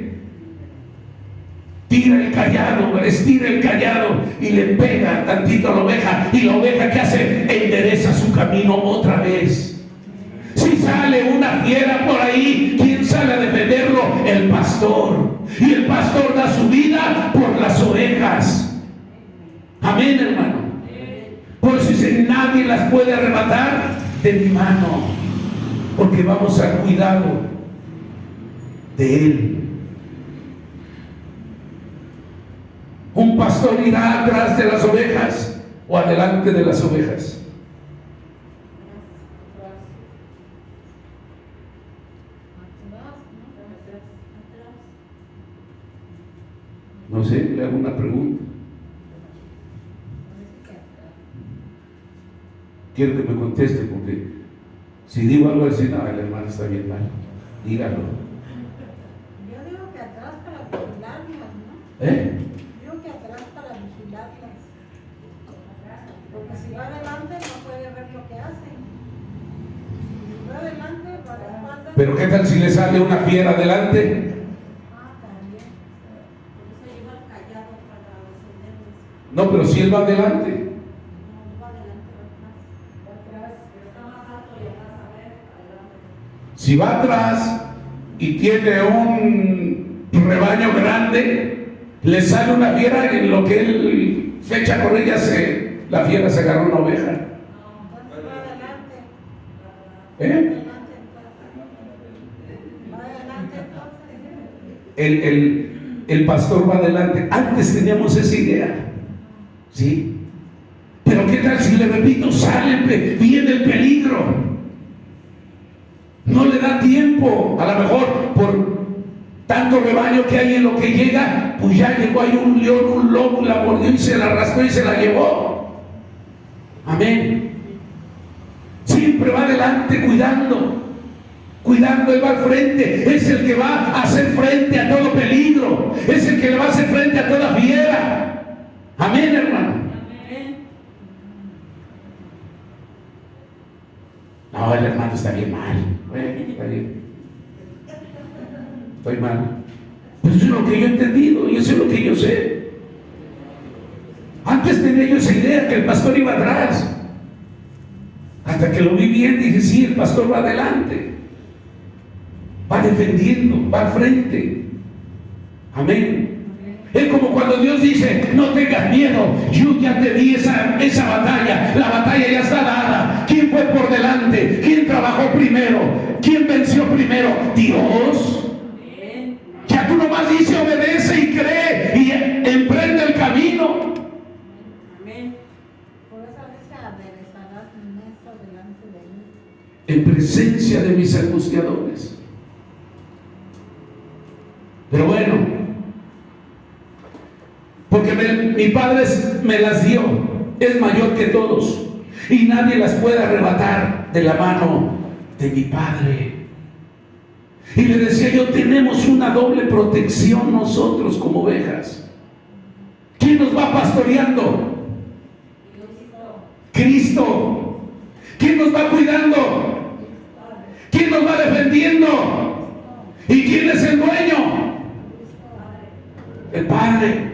Tira el callado, estira el callado y le pega tantito a la oveja. Y la oveja, ¿qué hace? Endereza su camino otra vez. Si sale una fiera por ahí, ¿quién sale a defenderlo? El pastor. Y el pastor da su vida por las ovejas. Amén, hermano. Por eso dice, nadie las puede arrebatar de mi mano, porque vamos al cuidado de Él. Un pastor irá atrás de las ovejas o adelante de las ovejas. No sé, le hago una pregunta. Quiero que me conteste, porque si digo algo así, no, el hermano está bien mal. Dígalo. Yo digo que atrás para vigilarlas, ¿no? Digo que atrás para vigilarlas. Porque si va adelante no puede ver lo que hacen. Si va va adelante, va de espalda. Pero ¿qué tal si le sale una fiera adelante? También. Por eso lleva el callado para defendernos. No, pero si él va adelante. No va adelante, va atrás. Pero está más alto y atrás, a ver, adelante. Si va atrás y tiene un rebaño grande, le sale una fiera y en lo que él se echa a correr, la fiera se agarró una oveja. Entonces va adelante. ¿Eh? Va adelante entonces. El pastor va adelante. Antes teníamos esa idea, ¿sí? Pero ¿qué tal si le repito, viene el peligro? No le da tiempo, a lo mejor por tanto rebaño que hay en lo que llega, pues ya llegó ahí un león, un lobo, la mordió y se la arrastró y se la llevó. Amén. Siempre va adelante cuidando, él va al frente, es el que va a hacer frente a todo peligro, es el que le va a hacer frente a toda fiera. Amén, hermano. No, el hermano está bien mal. Está bien. Estoy mal. Pues eso es lo que yo he entendido y eso es lo que yo sé. Antes tenía yo esa idea que el pastor iba atrás. Hasta que lo vi bien, dije, sí, el pastor va adelante. Va defendiendo, va al frente. Amén. Es como cuando Dios dice, no tengas miedo, yo ya te di esa batalla, la batalla ya está dada. ¿Quién fue por delante? ¿Quién trabajó primero? ¿Quién venció primero? Dios. Ya tú nomás dice, obedece y cree y emprende el camino. Por eso dice, aderezarás mi mesa delante de mí. En presencia de mis angustiadores. Pero bueno, porque mi Padre me las dio, es mayor que todos y nadie las puede arrebatar de la mano de mi Padre. Y le decía yo, tenemos una doble protección nosotros como ovejas. ¿Quién nos va pastoreando? Cristo. ¿Quién nos va cuidando? ¿Quién nos va defendiendo? ¿Y quién es el dueño? El Padre.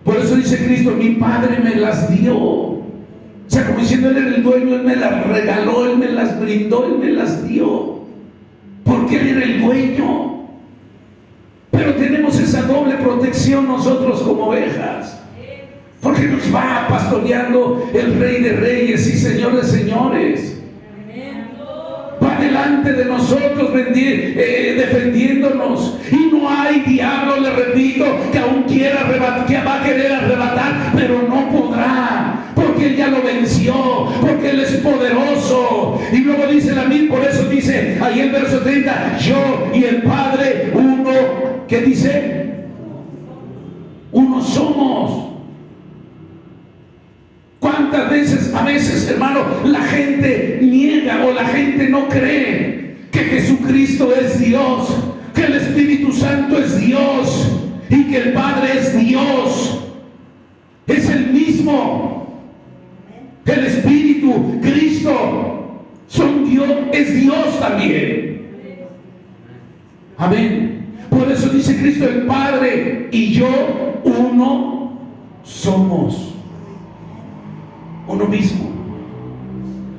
Por eso dice Cristo, mi Padre me las dio. O sea, como diciendo, Él era el dueño, Él me las regaló, Él me las brindó, Él me las dio. Porque Él era el dueño. Pero tenemos esa doble protección nosotros como ovejas. Porque nos va pastoreando el Rey de Reyes y Señor de Señores. Va delante de nosotros defendiéndonos. Y no hay diablo, le repito, que aún quiera arrebatar, que va a querer arrebatar, pero no podrá. Porque Él ya lo venció, porque Él es poderoso. Y luego dice la misma, por eso dice ahí en verso 30, yo y el Padre uno. ¿Qué dice? Uno somos. ¿Cuántas veces, a veces, hermano, la gente niega o la gente no cree que Jesucristo es Dios, que el Espíritu Santo es Dios y que el Padre es Dios? Es el mismo. El Espíritu, Cristo, son Dios, es Dios también. Amén. Por eso dice Cristo, el Padre y yo uno somos. Uno mismo.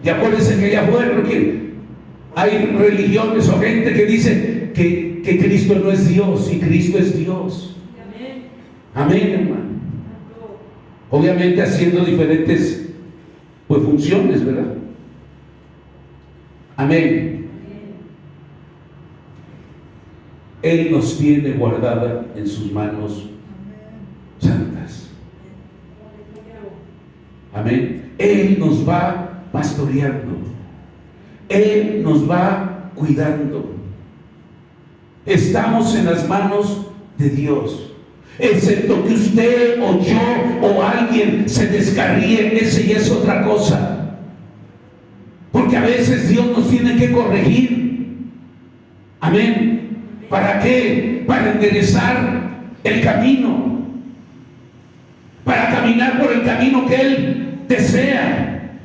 Y acuérdense que allá afuera que hay religiones o gente que dice que Cristo no es Dios y Cristo es Dios. Amén, hermano. Obviamente haciendo diferentes funciones, ¿verdad? Amén. Él nos tiene guardada en sus manos santas. Amén. Él nos va pastoreando. Él nos va cuidando. Estamos en las manos de Dios. Excepto que usted o yo o alguien se descarríe, ese ya es otra cosa. Porque a veces Dios nos tiene que corregir. Amén. ¿Para qué? Para enderezar el camino. Para caminar por el camino que Él desea.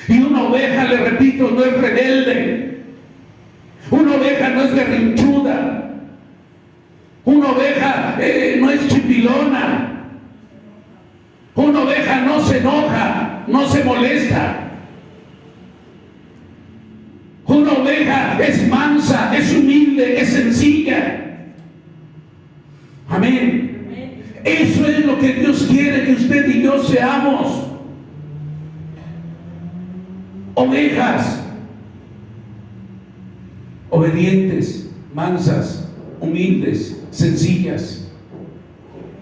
Y una oveja, le repito, no es rebelde. Una oveja no es berrinchuda. Una oveja no es chipilona. Una oveja no se enoja, no se molesta. Una oveja es mansa, es humilde, es sencilla. Amén. Eso es lo que Dios quiere que usted y yo seamos. Ovejas obedientes, mansas, humildes, sencillas,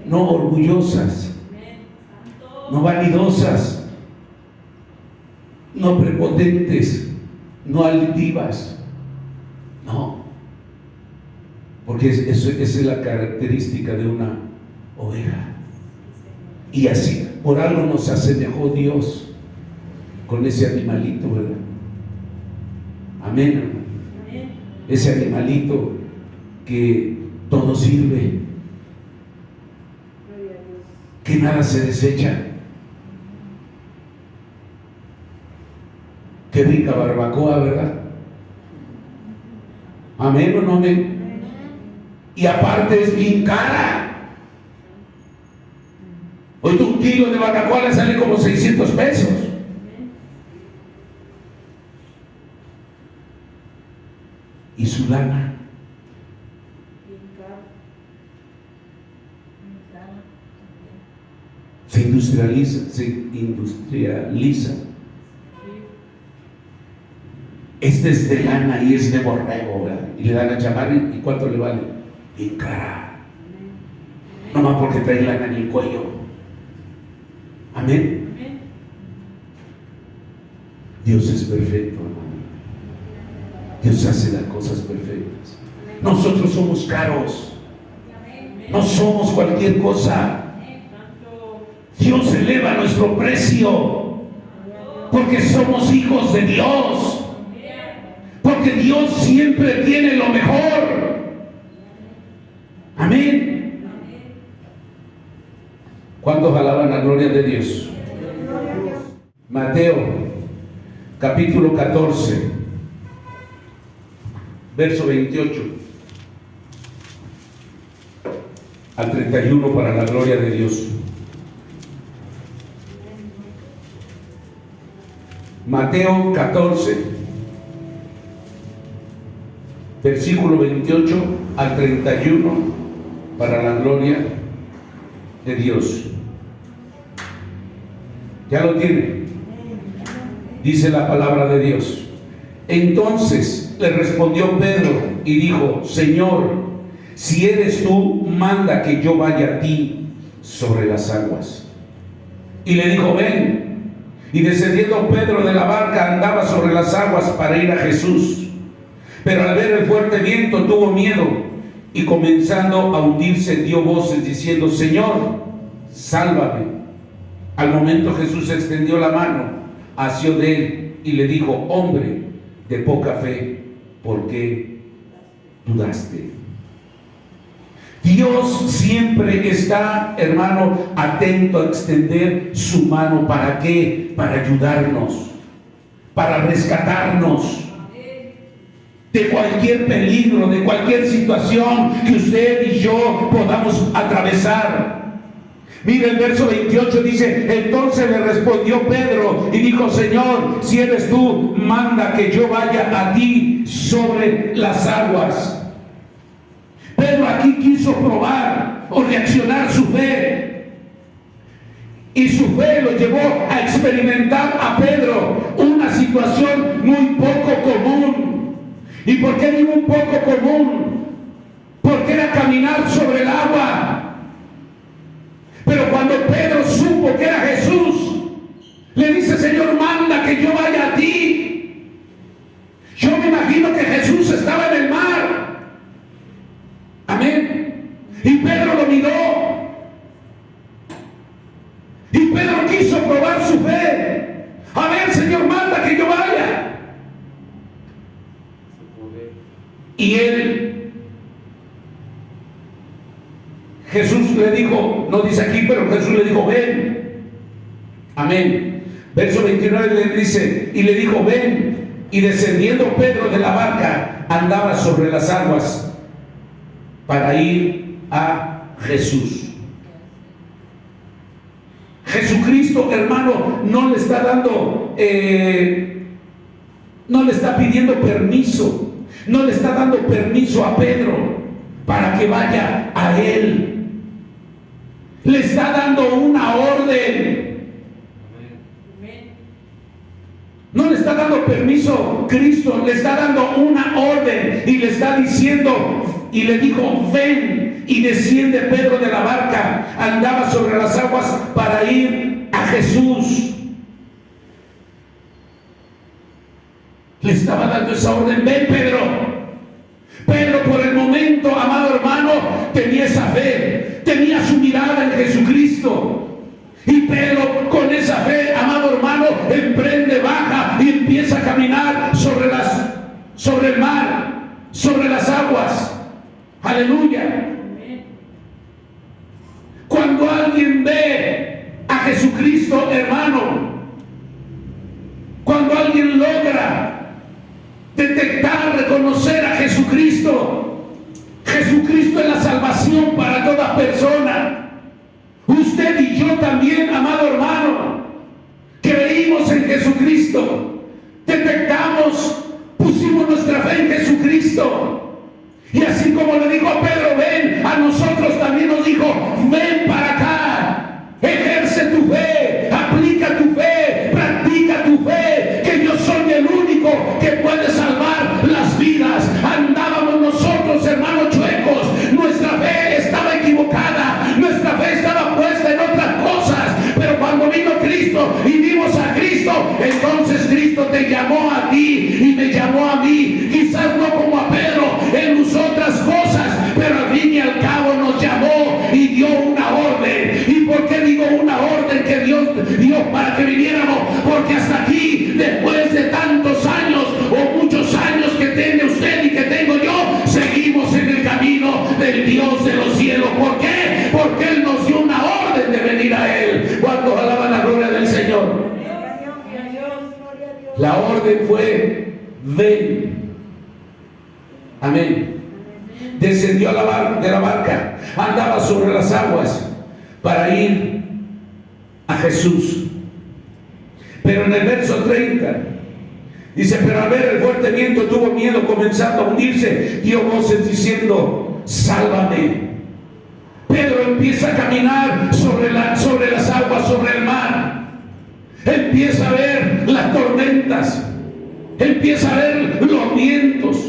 no orgullosas, no vanidosas, no prepotentes, no altivas. No, porque esa es la característica de una oveja. Y así, por algo nos asemejó Dios con ese animalito, ¿verdad? Amén, hermano. Ese animalito que todo sirve, que nada se desecha. Qué rica barbacoa, ¿verdad? Amén o no amén. Y aparte es bien cara. Hoy un kilo de barbacoa le sale como 600 pesos. Y su lana. Se industrializa. Este es de lana y es de borrego, ¿verdad? Y le dan a chamarra, ¿y cuánto le vale? Bien cara. Nomás porque trae lana en el cuello. Amén. Dios es perfecto, hermano. Dios hace las cosas perfectas. Nosotros somos caros. No somos cualquier cosa. Dios eleva nuestro precio porque somos hijos de Dios. Porque Dios siempre tiene lo mejor. Amén. ¿Cuántos alaban la gloria de Dios? Mateo, capítulo 14, verso 28 al 31, para la gloria de Dios. Mateo 14, versículo 28 al 31, para la gloria de Dios. ¿Ya lo tiene? Dice la palabra de Dios. Entonces le respondió Pedro y dijo: Señor, si eres tú, manda que yo vaya a ti sobre las aguas. Y le dijo: ven. Y descendiendo Pedro de la barca, andaba sobre las aguas para ir a Jesús. Pero al ver el fuerte viento tuvo miedo, y comenzando a hundirse dio voces diciendo: Señor, sálvame. Al momento Jesús extendió la mano, asió de él y le dijo: hombre de poca fe, ¿por qué dudaste? Dios siempre está, hermano, atento a extender su mano. ¿Para qué? Para ayudarnos, para rescatarnos de cualquier peligro, de cualquier situación que usted y yo podamos atravesar. Mire el verso 28, dice: entonces le respondió Pedro y dijo: Señor, si eres tú, manda que yo vaya a ti sobre las aguas. Pedro aquí quiso probar o reaccionar su fe, y su fe lo llevó a experimentar a Pedro una situación muy poco común. ¿Y por qué digo un poco común? Porque era caminar sobre el agua. Pero cuando Pedro supo que era Jesús, le dice: Señor, manda que yo vaya a ti. Yo me imagino que Jesús estaba en el mar. Amén. Y Pedro lo miró. Y Pedro quiso probar su fe. A ver, Señor, manda que yo vaya. Y Jesús le dijo, no dice aquí, pero Jesús le dijo: ven. Amén. Verso 29 le dice, y le dijo, ven. Y descendiendo Pedro de la barca, andaba sobre las aguas para ir a Jesús. Jesucristo, hermano, no le está dando, no le está pidiendo permiso, no le está dando permiso a Pedro para que vaya a él. Le está dando una orden. No le está dando permiso Cristo, le está dando una orden y le está diciendo, y le dijo, ven. Y desciende Pedro de la barca, andaba sobre las aguas para ir a Jesús. Le estaba dando esa orden, ven Pedro. Pedro por el momento, amado hermano, tenía esa fe, tenía su mirada en Jesucristo. Y Pedro con esa fe, amado hermano, emprende, baja y empieza a caminar sobre el mar, sobre las aguas. Aleluya. Cuando alguien ve a Jesucristo, hermano, cuando alguien logra detectar, reconocer a Jesucristo, Jesucristo es la salvación para toda persona. Usted y yo también, amado hermano, creímos en Jesucristo, detectamos, pusimos nuestra fe en Jesucristo. Y así como le dijo a Pedro, ven, a nosotros también nos dijo, ven para acá, ejerce tu fe, aplica tu fe, practica tu fe, que yo soy el único que puede salvar las vidas. Andábamos nosotros, hermanos chuecos, nuestra fe estaba equivocada, nuestra fe estaba puesta en otras cosas, pero cuando vino Cristo y vimos a Cristo, entonces Cristo te llamó a ti y me llamó a mí, quizás no como a Pedro, él usó otras cosas, pero al fin y al cabo nos llamó y dio una orden. ¿Y por qué digo una orden que Dios dio para que viniéramos? Porque hasta aquí, después de tantos años o muchos años que tiene usted y que tengo yo, seguimos en el camino del Dios de los cielos. ¿Por qué? Porque Él nos dio una orden de venir a Él. ¿Cuántos alaban la gloria del Señor? La orden fue, ven. Amén. Descendió de la barca, andaba sobre las aguas para ir a Jesús. Pero en el verso 30 dice, pero al ver el fuerte viento tuvo miedo, comenzando a hundirse, dio voces diciendo, sálvame. Pedro empieza a caminar sobre las aguas, sobre el mar. Empieza a ver las tormentas, empieza a ver los vientos.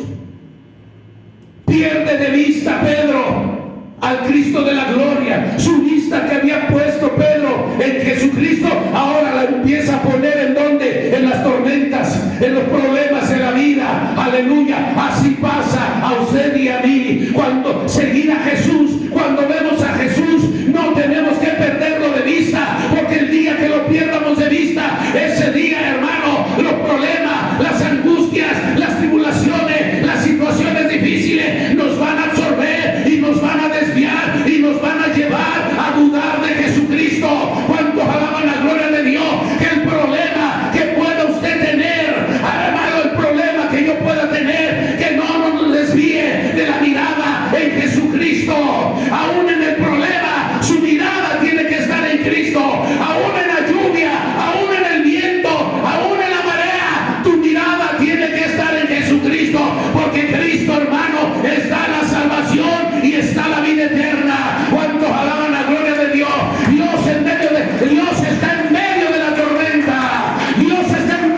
Pierde de vista Pedro al Cristo de la gloria. Su vista que había puesto Pedro en Jesucristo, ahora la empieza a poner ¿en dónde? En las tormentas, en los problemas de la vida. Aleluya. Así pasa a usted y a mí. Cuando seguir a Jesús, cuando vemos a Jesús, no tenemos que perderlo de vista, porque el día que lo pierdamos de vista, ese día, hermano, los problemas, las angustias, las tribulaciones, las situaciones difíciles nos van a absorber y nos van a desviar y nos van a llevar a dudar de Jesucristo. ¿Cuántos alaban la gloria de Dios? Que el problema que pueda usted tener, hermano, el problema que yo pueda tener, que no nos desvíe de la mirada en Jesucristo. Aún en el problema, su mirada tiene que estar en Cristo. Aún en la lluvia, aún en el viento, aún en la marea, tu mirada tiene que estar en Jesucristo, porque Cristo, hermano, está la salvación y está la vida eterna. ¿Cuántos alaban la gloria de Dios? Dios está en medio de la tormenta. Dios está en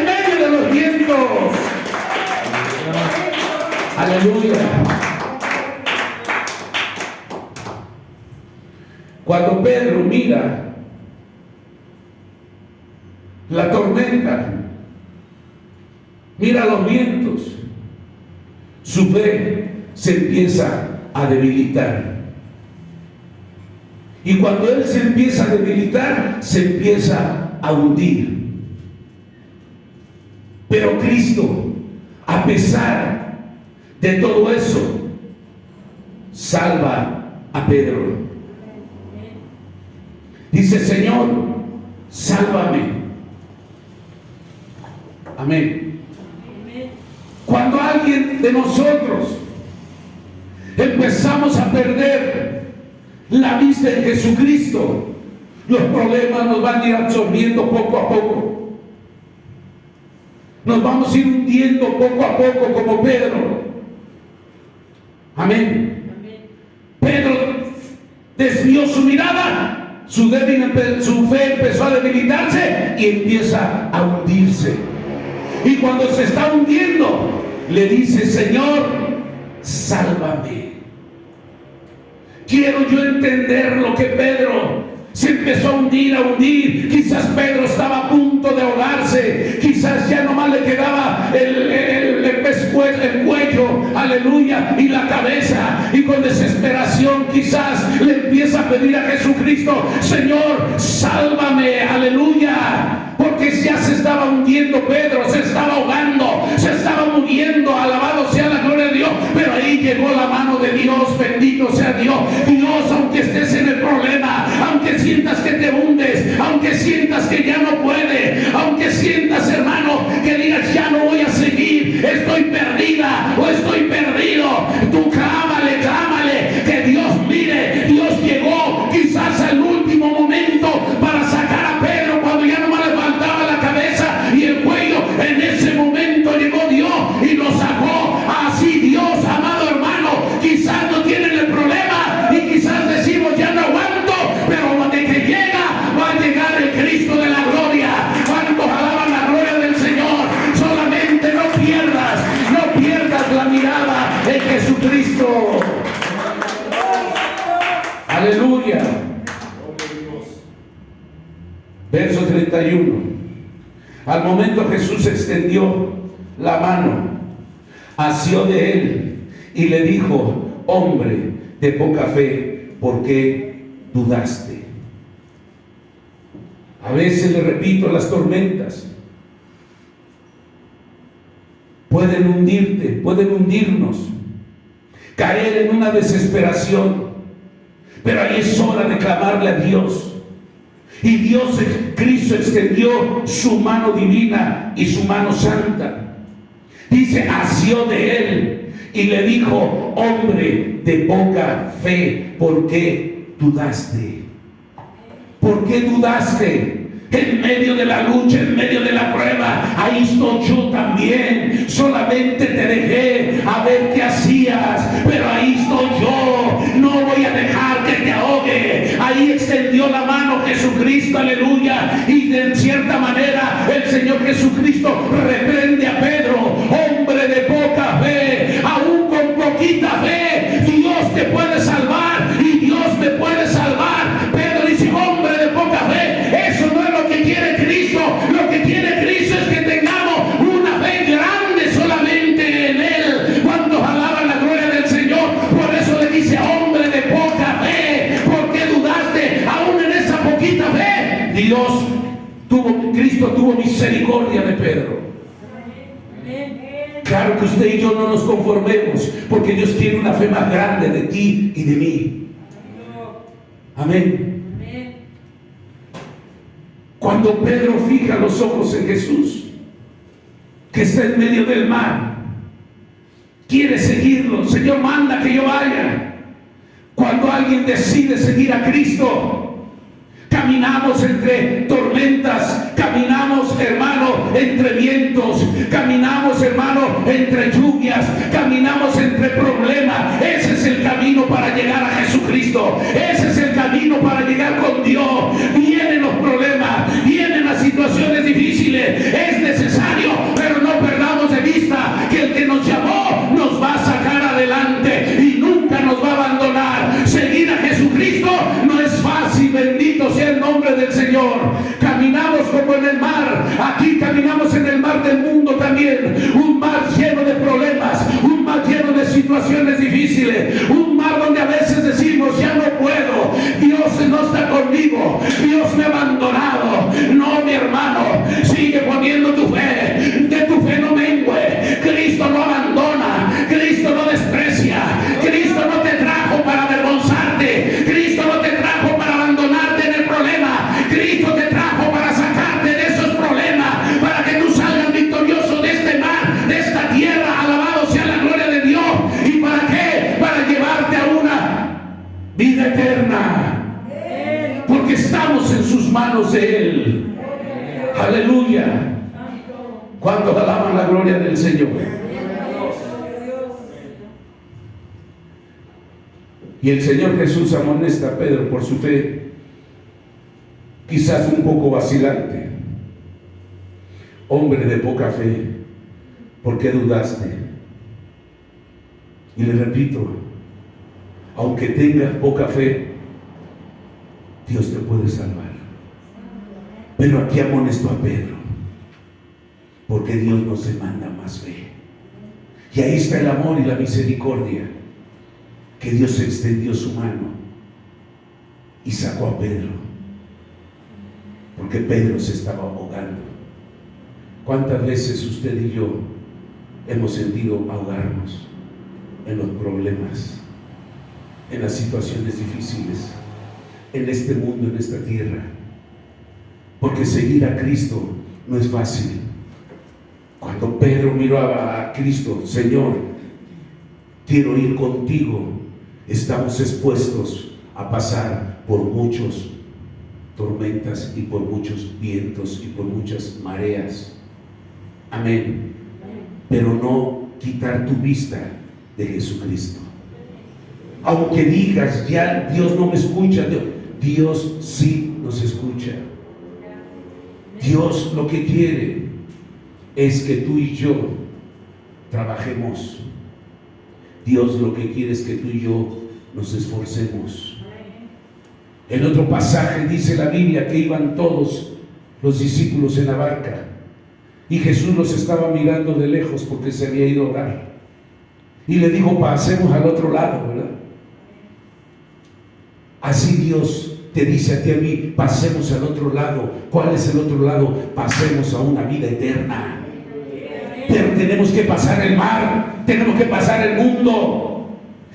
medio de los vientos. Aleluya. Cuando Pedro mira la tormenta, mira los vientos, su fe se empieza a debilitar. Y cuando él se empieza a debilitar, se empieza a hundir. Pero Cristo, a pesar de todo eso, salva a Pedro. Dice, Señor, sálvame. Amén. Cuando alguien de nosotros empezamos a perder la vista en Jesucristo, los problemas nos van a ir absorbiendo poco a poco. Nos vamos a ir hundiendo poco a poco como Pedro. Amén. Pedro desvió su mirada, su fe empezó a debilitarse y empieza a hundirse. Y cuando se está hundiendo, le dice: Señor, sálvame. Quiero yo entender lo que Pedro se empezó a hundir. Quizás Pedro estaba a punto de ahogarse. Quizás ya nomás le quedaba el cuello, aleluya, y la cabeza. Y con desesperación quizás le empieza a pedir a Jesucristo: Señor, sálvame, aleluya. Porque ya se estaba hundiendo Pedro, se estaba ahogando, se estaba muriendo. Alabado sea la gloria de Dios. Pero ahí llegó la mano de Dios, bendito sea Dios. Dios, aunque estés en el problema, aunque sientas que te hundes, aunque sientas que ya no puedes, aunque sientas, hermano, que digas: ya no voy a seguir, estoy perdida o estoy perdido, tú clámale, que Dios, mire, Dios llegó quizás al último momento para sacar a Pedro cuando ya no le faltaba la cabeza y el cuello. En ese momento llegó Dios y lo sacó. Así Dios, amado hermano, quizás no tienen el problema y quizás decimos: ya no aguanto, pero de que llega, va a llegar el Cristo de la gloria. Cuando alaban la gloria del Señor, solamente no pierdas la mirada en Jesucristo. Aleluya. Verso 31. Al momento Jesús extendió la mano, asió de él y le dijo: hombre de poca fe, ¿por qué dudaste? A veces, le repito, las tormentas pueden hundirte, pueden hundirnos, caer en una desesperación. Pero ahí es hora de clamarle a Dios. Y Dios, Cristo, extendió su mano divina y su mano santa. Dice: asió de él y le dijo: hombre de poca fe, ¿por qué dudaste? ¿Por qué dudaste? En medio de la lucha, en medio de la prueba, ahí estoy yo también. Solamente te dejé a ver qué hacías, pero ahí estoy yo. No voy a dejar que te ahogue. Ahí extendió la mano Jesucristo, aleluya. Y de cierta manera el Señor Jesucristo reprende a Pedro: hombre de poca fe. Aún con poquita fe, Dios te puede salvar y Dios me puede salvar. Pedro dice: hombre de poca fe. Eso no es lo que quiere Cristo. Lo que quiere Cristo es que tengamos una fe grande solamente en Él. Cuando alaban la gloria del Señor, por eso le dice: hombre de poca fe, ¿por qué dudaste? Aún en esa poquita fe, Cristo tuvo misericordia de Pedro. Claro que usted y yo no nos conformemos, porque Dios quiere una fe más grande de ti y de mí. Amén. Cuando Pedro fija los ojos en Jesús, que está en medio del mar, quiere seguirlo. Señor, manda que yo vaya. Cuando alguien decide seguir a Cristo, caminamos entre tormentas, caminamos, hermano, entre vientos, caminamos, hermano, entre lluvias, caminamos entre problemas. Ese es el camino para llegar a Jesucristo. Ese es el camino para llegar con Dios. Vienen los problemas, vienen las situaciones difíciles. Es necesario, pero no perdamos de vista que el que nos llamó nos va a sacar adelante y nunca nos va a abandonar. Seguir a Jesucristo no es fácil, bendito sea el nombre del Señor. Caminamos como en el mar. Aquí caminamos en el mar del mundo también. Un mar lleno de problemas, un mar lleno de situaciones difíciles, un mar donde a veces decimos: ya no puedo, Dios no está conmigo, Dios me ha abandonado. No, mi hermano, sigue poniendo tu fe, de tu fe no mengue. Cristo no abandona, Cristo no desprecia, Cristo no te trajo para avergonzarte, Cristo no te trajo para abandonarte en el problema, Cristo te trajo para sacarte de esos problemas, para que tú salgas victorioso Aleluya. ¿Cuántos alaban la gloria del Señor? Y el Señor Jesús amonesta a Pedro por su fe, quizás un poco vacilante. Hombre de poca fe, ¿por qué dudaste? Y le repito, aunque tengas poca fe, Dios te puede salvar. Pero aquí amonestó a Pedro, porque Dios nos demanda más fe. Y ahí está el amor y la misericordia, que Dios extendió su mano y sacó a Pedro, porque Pedro se estaba ahogando. ¿Cuántas veces usted y yo hemos sentido ahogarnos en los problemas, en las situaciones difíciles, en este mundo, en esta tierra? Porque seguir a Cristo no es fácil. Cuando Pedro miró a Cristo, Señor, quiero ir contigo, estamos expuestos a pasar por muchas tormentas y por muchos vientos y por muchas mareas. Amén. Pero no quitar tu vista de Jesucristo. Aunque digas, ya Dios no me escucha, Dios sí nos escucha. Dios lo que quiere es que tú y yo trabajemos. Dios lo que quiere es que tú y yo nos esforcemos. En otro pasaje dice la Biblia que iban todos los discípulos en la barca y Jesús los estaba mirando de lejos porque se había ido a orar. Y le dijo, pasemos al otro lado, ¿verdad? Así Dios te dice a ti y a mí, pasemos al otro lado. ¿Cuál es el otro lado? Pasemos a una vida eterna. Pero tenemos que pasar el mar, tenemos que pasar el mundo.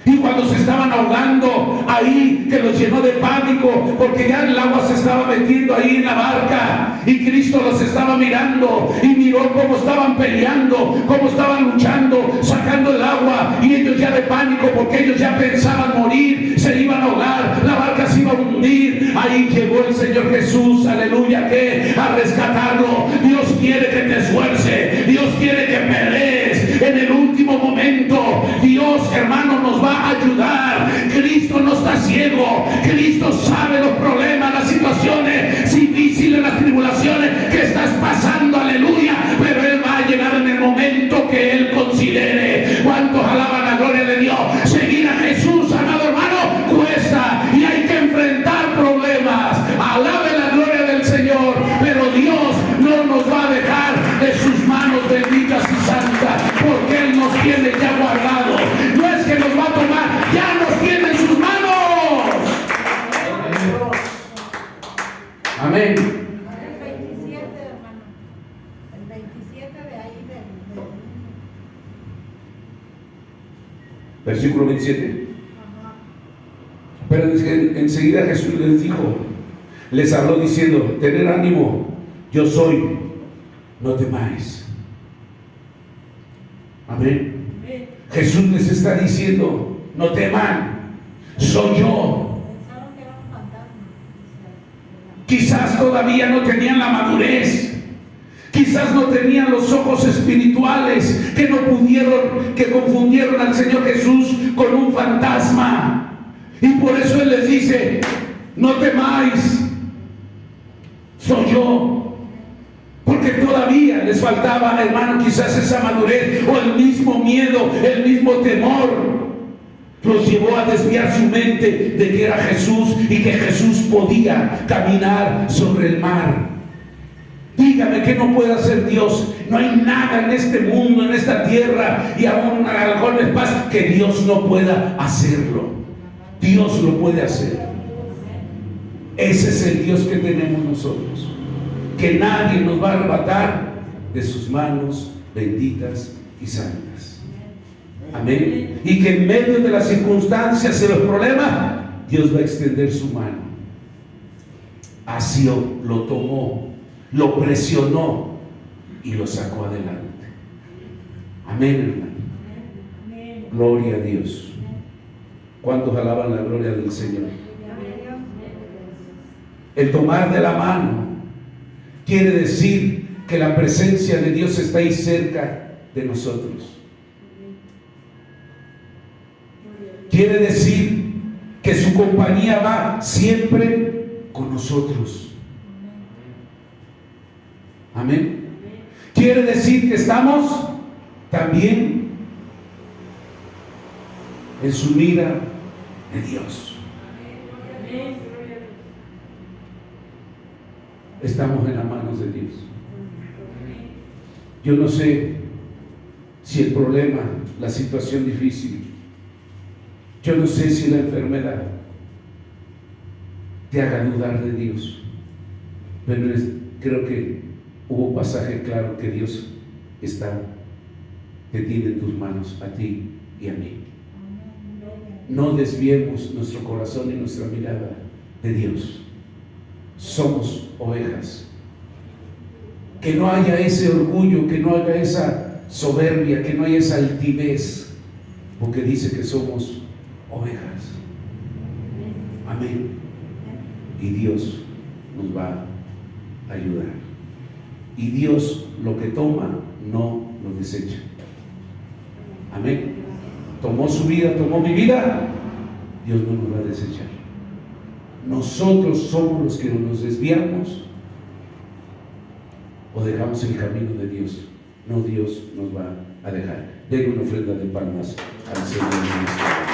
Y cuando se estaban ahogando ahí, que los llenó de pánico, porque ya el agua se estaba metiendo ahí en la barca, y Cristo los estaba mirando, y miró cómo estaban peleando, cómo estaban luchando, sacando el agua, y ellos ya de pánico, porque ellos ya pensaban morir, se iban a ahogar, la barca se iba a hundir. Ahí llegó el Señor Jesús, aleluya, que a rescatarlo. Dios quiere que te esfuerces, Dios quiere que pelees en el último momento. Dios, hermano, nos va a ayudar. Cristo no está ciego, Cristo sabe los problemas, las situaciones difíciles, las tribulaciones que estás pasando, aleluya, pero Él va a llegar en el momento que Él considere. ¿Cuántos alaban la gloria de Dios? Seguir a Jesús, amado hermano, cuesta y hay que enfrentar problemas. Alabe la gloria del Señor, pero Dios no nos va a dejar de sus manos benditas y santas, porque Él nos tiene ya guardado. No es que nos va a tomar, ya nos tiene en sus manos. Amén. El 27, hermano. El 27 de ahí del Versículo 27. Ajá. Pero es que enseguida Jesús les dijo, les habló diciendo, tened ánimo, yo soy, no temáis. Amén. Jesús les está diciendo, no teman, soy yo. Pensaron que era un fantasma. Quizás todavía no tenían la madurez, quizás no tenían los ojos espirituales, que confundieron al Señor Jesús con un fantasma. Y por eso Él les dice, no temáis, soy yo. Porque todavía les faltaba, hermano, quizás esa madurez o el mismo miedo, el mismo temor los llevó a desviar su mente de que era Jesús y que Jesús podía caminar sobre el mar. Dígame que no puede hacer Dios. No hay nada en este mundo, en esta tierra y aún a lo mejor en paz que Dios no pueda hacerlo. Dios lo puede hacer. Ese es el Dios que tenemos nosotros, que nadie nos va a arrebatar de sus manos benditas y santas. Amén. Y que en medio de las circunstancias y los problemas, Dios va a extender su mano. Así lo tomó, lo presionó y lo sacó adelante. Amén, hermano. Gloria a Dios. ¿Cuántos alaban la gloria del Señor? El tomar de la mano quiere decir que la presencia de Dios está ahí cerca de nosotros. Quiere decir que su compañía va siempre con nosotros. Amén. Quiere decir que estamos también en su mira de Dios. Estamos en las manos de Dios. Yo no sé si el problema, la situación difícil, yo no sé si la enfermedad te haga dudar de Dios, pero creo que hubo un pasaje claro que Dios te tiene en tus manos, a ti y a mí. No desviemos nuestro corazón y nuestra mirada de Dios. Somos ovejas. Que no haya ese orgullo, que no haya esa soberbia, que no haya esa altivez, porque dice que somos ovejas. Amén. Y Dios nos va a ayudar. Y Dios lo que toma no lo desecha. Amén. Tomó su vida, tomó mi vida. Dios no nos va a desechar. Nosotros somos los que nos desviamos o dejamos el camino de Dios. No, Dios nos va a dejar. Den una ofrenda de palmas al Señor.